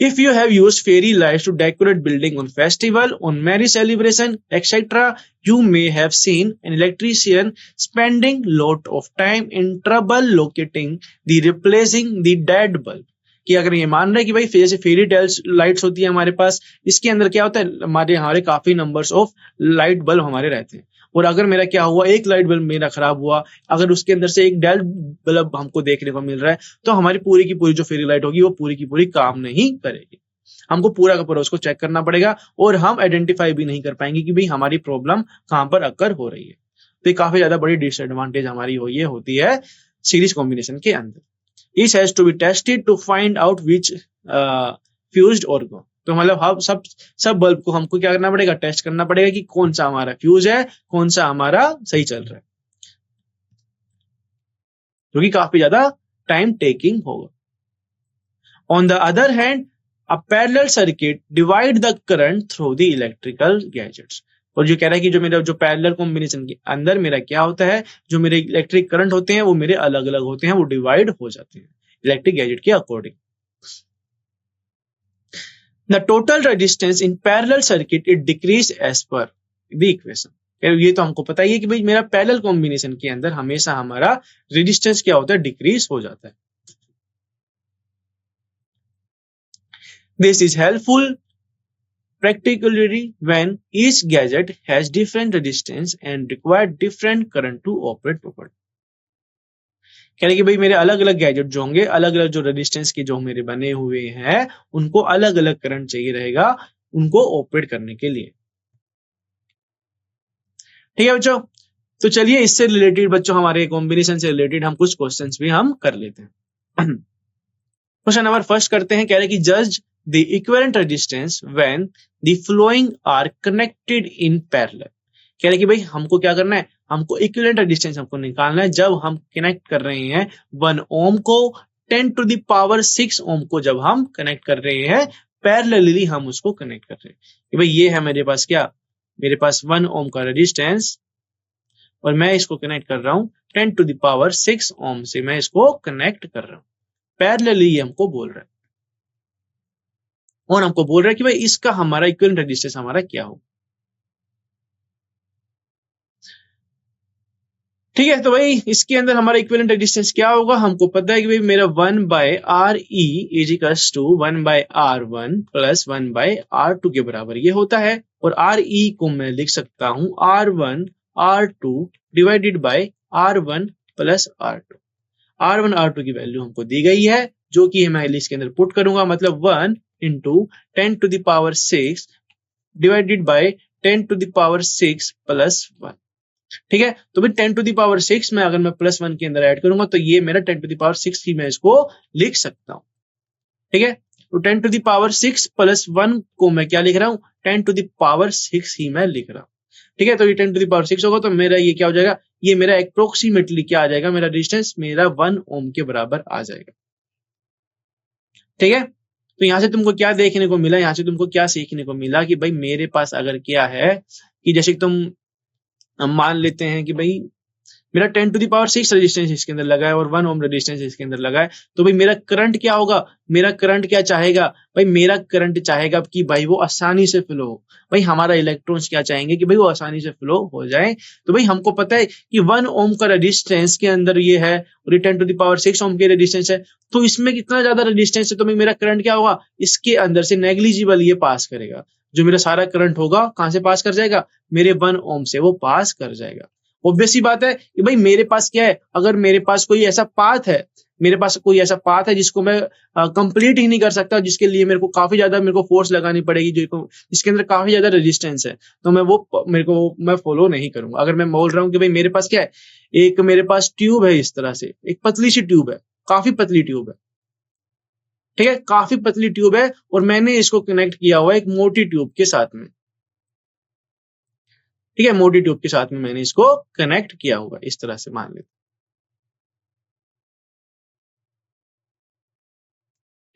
If you have used fairy lights to decorate building on festival, on marriage celebration, etc., you may have seen an electrician spending lot of time in trouble locating the replacing the dead bulb। कि अगर ये मान रहे हैं कि भाई जैसे fairy tales lights होती है हमारे पास, इसके अंदर क्या होता है, हमारे काफी नंबर्स ऑफ लाइट बल्ब हमारे रहते हैं, और अगर मेरा क्या हुआ, एक लाइट बल्ब मेरा खराब हुआ, अगर उसके अंदर से एक डेल बल्ब हमको देखने को मिल रहा है, तो हमारी पूरी की पूरी जो फेरी लाइट होगी वो पूरी की पूरी काम नहीं करेगी। हमको पूरा का पूरा उसको चेक करना पड़ेगा, और हम आइडेंटिफाई भी नहीं कर पाएंगे कि भाई हमारी प्रॉब्लम कहां पर अकर हो रही है। तो ये काफी ज्यादा बड़ी डिसएडवांटेज हमारी ये होती है सीरीज कॉम्बिनेशन के अंदर। इस has to be tested to find out which fused और गो। तो मतलब हम सब बल्ब को हमको क्या करना पड़ेगा, टेस्ट करना पड़ेगा कि कौन सा हमारा फ्यूज है, कौन सा हमारा सही चल रहा है, जो कि काफी ज्यादा टाइम टेकिंग होगा। On the other hand, a parallel circuit divide the current through the electrical gadgets। और जो कह रहा है कि जो मेरा जो पैरेलल कॉम्बिनेशन के अंदर मेरा क्या होता है, जो मेरे इलेक्ट्रिक करंट होते हैं वो मेरे अलग अलग होते हैं, वो डिवाइड हो जाते हैं इलेक्ट्रिक गैजेट के according. The total resistance in parallel circuit it decreases as per the equation. ये तो हमको पता ही है कि भाई मेरा पैरेलल कॉम्बिनेशन के अंदर हमेशा हमारा रेजिस्टेंस क्या होता है, डिक्रीज हो जाता है। This is helpful particularly when each gadget has different resistance and require different current to operate properly। कह रहे कि भाई मेरे अलग अलग गैजेट जो होंगे, अलग अलग जो रेजिस्टेंस के जो मेरे बने हुए हैं, उनको अलग अलग करंट चाहिए रहेगा उनको ऑपरेट करने के लिए। ठीक है बच्चों, तो चलिए इससे रिलेटेड बच्चों, हमारे कॉम्बिनेशन से रिलेटेड हम कुछ क्वेश्चंस भी हम कर लेते हैं। क्वेश्चन नंबर फर्स्ट करते हैं। कह रहे कि जज the equivalent resistance when the following are connected in parallel। कह रहे कि भाई हमको क्या करना है, हमको इक्विवेलेंट रेजिस्टेंस हमको निकालना है जब हम कनेक्ट कर रहे हैं 1 ओम को 10 टू द पावर 6 ओम को, जब हम कनेक्ट कर रहे हैं पैरेलली, हम उसको कनेक्ट कर रहे हैं कि भाई ये है मेरे पास क्या, मेरे पास 1 ओम का रेजिस्टेंस, और मैं इसको कनेक्ट कर रहा हूं 10 टू द पावर 6 ओम से, मैं इसको कनेक्ट कर रहा हूं पैरेलली, ये हमको बोल रहा है, और हमको बोल रहा है कि भाई इसका हमारा इक्विवेलेंट रेजिस्टेंस हमारा क्या हो। ठीक है, तो भाई इसके अंदर हमारा इक्विवेलेंट रेजिस्टेंस क्या होगा, हमको पता है कि भाई मेरा 1 by R E is equals to 1 by R one plus 1 by R two के बराबर ये होता है, और आर ई को मैं लिख सकता हूं R one R two divided by R one plus R two. R one R two की वैल्यू हमको दी गई है, जो कि मैं इसके अंदर पुट करूंगा, मतलब 1 into 10 to the power 6 divided by 10 to the power 6 plus 1। ठीक है, तो भाई 10 टू द पावर 6 में अगर मैं प्लस 1 के अंदर ऐड करूंगा तो ये मेरा 10 टू द पावर 6 ही मैं इसको लिख सकता हूं। ठीक है, तो 10 टू द पावर 6 प्लस 1 को मैं क्या लिख रहा हूं, 10 टू द पावर 6 ही मैं लिख रहा हूं। ठीक है, तो ये 10 टू द पावर 6 होगा, तो मेरा ये क्या हो जाएगा, ये मेरा अप्रोक्सीमेटली क्या आ जाएगा, मेरा रेजिस्टेंस मेरा 1 ओम के बराबर आ जाएगा। ठीक है, तो यहां से तुमको क्या देखने को मिला, यहां से तुमको क्या सीखने को मिला कि भाई मेरे पास अगर क्या है कि जैसे तुम मान लेते हैं कि भाई मेरा 10 टू द पावर 6 रेजिस्टेंस इसके अंदर लगा है और 1 ओम रेजिस्टेंस इसके अंदर लगा है, तो भाई मेरा करंट क्या होगा, मेरा करंट क्या चाहेगा, भाई मेरा करंट चाहेगा कि भाई वो आसानी से फ्लो हो। भाई हमारा इलेक्ट्रॉन्स क्या चाहेंगे कि भाई वो आसानी से फ्लो हो जाए। तो भाई हमको पता है कि 1 ओम का रेजिस्टेंस के अंदर ये है और ये 10 टू द पावर 6 ओम के रेजिस्टेंस है, तो इसमें कितना ज्यादा रेजिस्टेंस है, तो भाई मेरा करंट क्या होगा, इसके अंदर से नेग्लिजिबल ये पास करेगा, जो मेरा सारा करंट होगा कहां से पास कर जाएगा, मेरे 1 ओम से वो पास कर जाएगा। ऑब्वियस सी बात है कि भाई मेरे पास क्या है, अगर मेरे पास कोई ऐसा पाथ है, मेरे पास कोई ऐसा पाथ है जिसको मैं कंप्लीट ही नहीं कर सकता, जिसके लिए मेरे को काफी ज्यादा मेरे को फोर्स लगानी पड़ेगी, जिसके अंदर काफी ज्यादा रेजिस्टेंस है, तो मैं फॉलो नहीं करूंगा। अगर मैं बोल रहा हूँ कि भाई मेरे पास क्या है, एक मेरे पास ट्यूब है, इस तरह से एक पतली सी ट्यूब है, काफी पतली ट्यूब है, ठीक है, काफी पतली ट्यूब है, और मैंने इसको कनेक्ट किया हुआ है एक मोटी ट्यूब के साथ में। ठीक है, मोटी ट्यूब के साथ में मैंने इसको कनेक्ट किया होगा, इस तरह से मान लेते।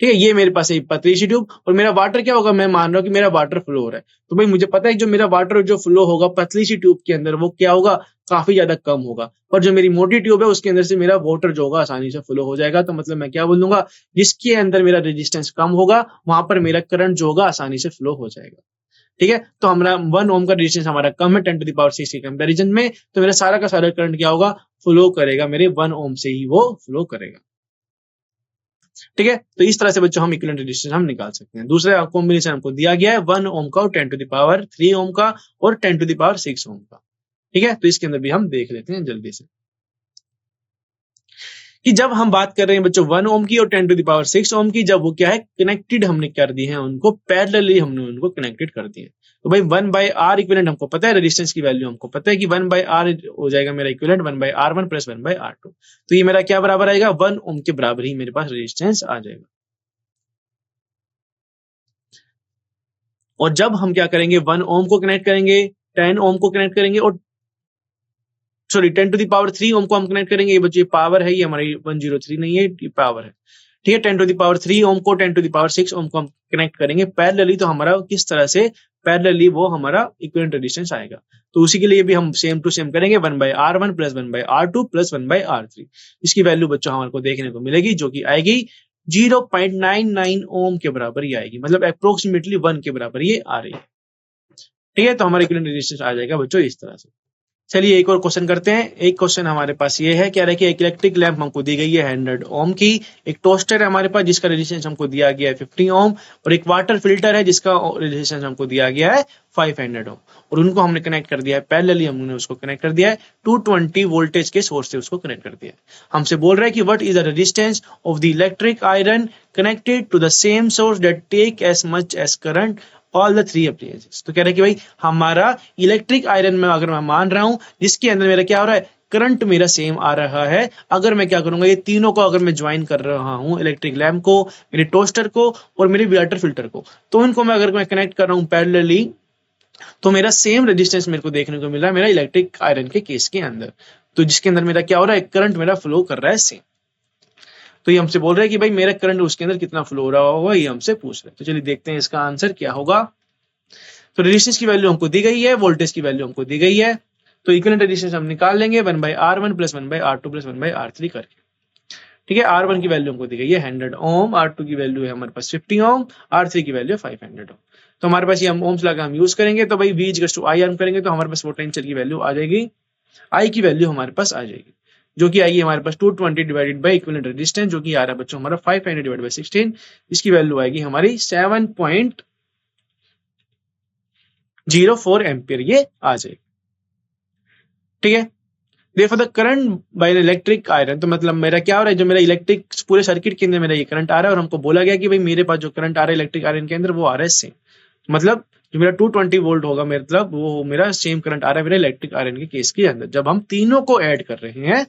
ठीक है, ये मेरे पास है पतली सी ट्यूब, और मेरा वाटर क्या होगा, मैं मान रहा हूं कि मेरा वाटर फ्लो हो रहा है, तो भाई मुझे पता है जो मेरा वाटर जो फ्लो होगा पतली सी ट्यूब के अंदर वो क्या होगा, काफी ज्यादा कम होगा, पर जो मेरी मोटी ट्यूब है उसके अंदर से मेरा वाटर जो होगा आसानी से फ्लो हो जाएगा। तो मतलब मैं क्या बोल दूंगा, जिसके अंदर मेरा रेजिस्टेंस कम होगा वहां पर मेरा करंट जो होगा आसानी से फ्लो हो जाएगा। ठीक है, तो हमारा 1 ओम का रेजिस्टेंस हमारा कम है 10 टू द पावर 6 के कंपैरिजन में, तो मेरा सारा का सारा करंट क्या होगा, फ्लो करेगा मेरे 1 ओम से ही वो फ्लो करेगा। ठीक है, तो इस तरह से बच्चों हम इक्विवेलेंट रेजिस्टेंस हम निकाल सकते हैं। दूसरा कॉम्बिनेशन हमको दिया गया है 1 ओम का और 10 टू द पावर 3 ओम का और 10 टू द पावर 6 ओम का। ठीक है, तो इसके अंदर भी हम देख लेते हैं जल्दी से कि जब हम बात कर रहे हैं बच्चों 1 ओम की और 10 टू द पावर 6 ओम की, जब वो क्या है कनेक्टेड हमने कर दिए हैं, उनको पैरेलली हमने उनको कनेक्टेड कर दिए। तो भाई 1 बाई आर इक्विवेलेंट हमको पता है, रेजिस्टेंस की वैल्यू हमको पता है कि 1 बाई आर हो जाएगा मेरा equivalent 1 by R one plus 1 by R two. तो ये मेरा क्या बराबर आएगा, 1 ओम के बराबर ही मेरे पास रेजिस्टेंस आ जाएगा। और जब हम क्या करेंगे 1 ओम को कनेक्ट करेंगे, 10 ओम को कनेक्ट करेंगे और सॉरी 10 टू द पावर 3 ओम को हम कनेक्ट करेंगे। ये बच्चे पावर है, ये हमारी 103 नहीं है, ये पावर है। ठीक है, 10 टू द पावर 3 ओम को 10 टू द पावर 6 ओम को हम कनेक्ट करेंगे पैरेलली, तो हमारा किस तरह से पैरेलली वो हमारा इक्विवेलेंट रेजिस्टेंस आएगा। तो उसी के लिए भी हम सेम टू सेम करेंगे 1 by R one plus 1 by R two plus 1 by R three. इसकी वैल्यू बच्चों हमारे को देखने को मिलेगी, जो कि आएगी 0.99 ओम के बराबर ही आएगी, मतलब अप्रोक्सीमेटली 1 के बराबर ये आ रही है। ठीक है, तो हमारा इक्विवेलेंट रेजिस्टेंस आ जाएगा बच्चों इस तरह से। चलिए एक और क्वेश्चन करते हैं। एक क्वेश्चन हमारे पास ये है, क्या है कि एक इलेक्ट्रिक लैंप हमको दी गई है 100 ओम की, एक टोस्टर है हमारे पास जिसका रेजिस्टेंस हमको दिया गया है 50 ओम, और एक वाटर फिल्टर है जिसका रेजिस्टेंस हमको दिया गया है 500 ओम, और उनको हमने कनेक्ट कर दिया है पैरेलली, हमने उसको कनेक्ट कर दिया है 220 वोल्टेज के सोर्स से उसको कनेक्ट कर दिया है। हमसे बोल रहा है कि what is the resistance of the electric iron connected to the same source that take as much as current all the three appliances. तो कह रहे हैं कि भाई हमारा इलेक्ट्रिक आयरन में अगर मैं मान रहा हूं जिसके अंदर मेरा क्या हो रहा है, करंट मेरा सेम आ रहा है, अगर मैं क्या करूंगा ये तीनों को अगर मैं ज्वाइन कर रहा हूं, इलेक्ट्रिक लैंप को, मेरे टोस्टर को और मेरे वाटर फिल्टर को, तो इनको मैं अगर मैं कनेक्ट कर रहा हूं पैरेलली, तो मेरा सेम रेजिस्टेंस मेरे को देखने को मिल रहा है मेरा इलेक्ट्रिक आयरन के केस के अंदर, तो जिसके अंदर मेरा क्या हो रहा है, करंट मेरा फ्लो कर रहा है सेम। तो ये हमसे बोल रहा है कि भाई मेरा करंट उसके अंदर कितना फ्लो हो रहा होगा, ये हमसे पूछ रहा है। तो चलिए देखते हैं इसका आंसर क्या होगा। तो रेजिस्टेंस की वैल्यू हमको दी गई है, वोल्टेज की वैल्यू हमको दी गई है, तो इक्विवेलेंट रेजिस्टेंस हम निकाल लेंगे 1 by R one plus 1 by R two plus 1 by R three करके। ठीक है, आर वन की वैल्यू हमको दी गई है 100 ओम, आर टू की वैल्यू है हमारे पास 50 ओम, आर थ्री की वैल्यू है 500 ओम। तो हमारे पास ये हम ओम्स लगा हम यूज करेंगे, तो भाई V इक्वल्स टू आई हम करेंगे तो हमारे पास पोटेंशियल की वैल्यू आ जाएगी, आई की वैल्यू हमारे पास आ जाएगी, जो कि आएगी हमारे पास 220 डिवाइडेड बाई इक्विवेलेंट रेजिस्टेंस, जो कि आ रहा है बच्चों हमारा 500 डिवाइडेड बाई 16, इसकी वैल्यू आएगी हमारी 7.04 एम्पियर ये आ जाएगी। ठीक है, therefore the current by an electric iron, तो मतलब मेरा क्या हो रहा है, जो मेरा इलेक्ट्रिक पूरे सर्किट के अंदर मेरा ये करंट आ रहा है, और हमको बोला गया कि भाई मेरे पास जो करंट आ रहा है इलेक्ट्रिक आयरन के अंदर वो आ रहा है सेम, मतलब जो मेरा 220 वोल्ट होगा मतलब वो मेरा सेम करंट आ रहा है मेरे इलेक्ट्रिक आयरन के केस के अंदर, जब हम तीनों को ऐड कर रहे हैं।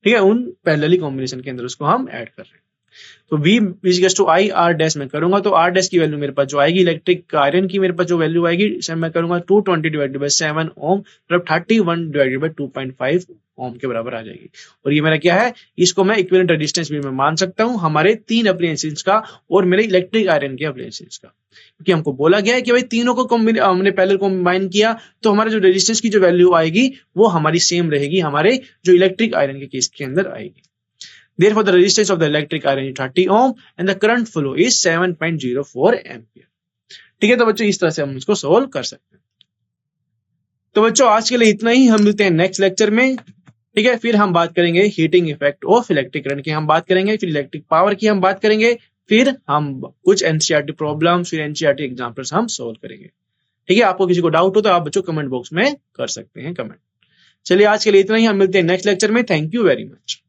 ठीक है, उन पैरेलली कॉम्बिनेशन के अंदर उसको हम ऐड कर रहे हैं। तो V equals to I R dash में करूंगा, तो आर डैश की वैल्यू मेरे पास जो आएगी इलेक्ट्रिक आयरन की, मेरे पास जो वैल्यू आएगी मैं करूंगा 220 डिवाइडेड बाय 7 ओम, मतलब 31 डिवाइडेड बाय 2.5 ओम के बराबर आ जाएगी। और ये मेरा क्या है, इसको मैं इक्विवेलेंट रेजिस्टेंस भी मैं मान सकता हूं हमारे तीन अप्लायंसेस का और मेरे इलेक्ट्रिक आयरन के अप्लायंसेस का, क्योंकि हमको बोला गया है कि भाई तीनों को हमने पैरेलल कॉम्बाइन किया, तो हमारा जो रेजिस्टेंस की जो वैल्यू आएगी वो हमारी सेम रहेगी हमारे जो इलेक्ट्रिक आयरन के केस के अंदर आएगी। Therefore, the resistance of the electric iron is 30 ohm and the current flow is 7.04 ampere. ठीक है, तो बच्चों इस तरह से हम इसको सोल्व कर सकते हैं। तो बच्चों आज के लिए इतना ही, हम मिलते हैं नेक्स्ट लेक्चर में। ठीक है, फिर हम बात करेंगे heating effect of electric current की हम बात करेंगे, फिर इलेक्ट्रिक पावर की हम बात करेंगे, फिर हम कुछ एनसीईआरटी प्रॉब्लम्स, फिर एनसीईआरटी एग्जाम्पल्स हम सोल्व करेंगे। ठीक है, आपको किसी को डाउट हो तो आप बच्चों कमेंट बॉक्स में कर सकते हैं कमेंट। चलिए आज के लिए इतना ही, हम मिलते हैं नेक्स्ट लेक्चर में। Thank you very much.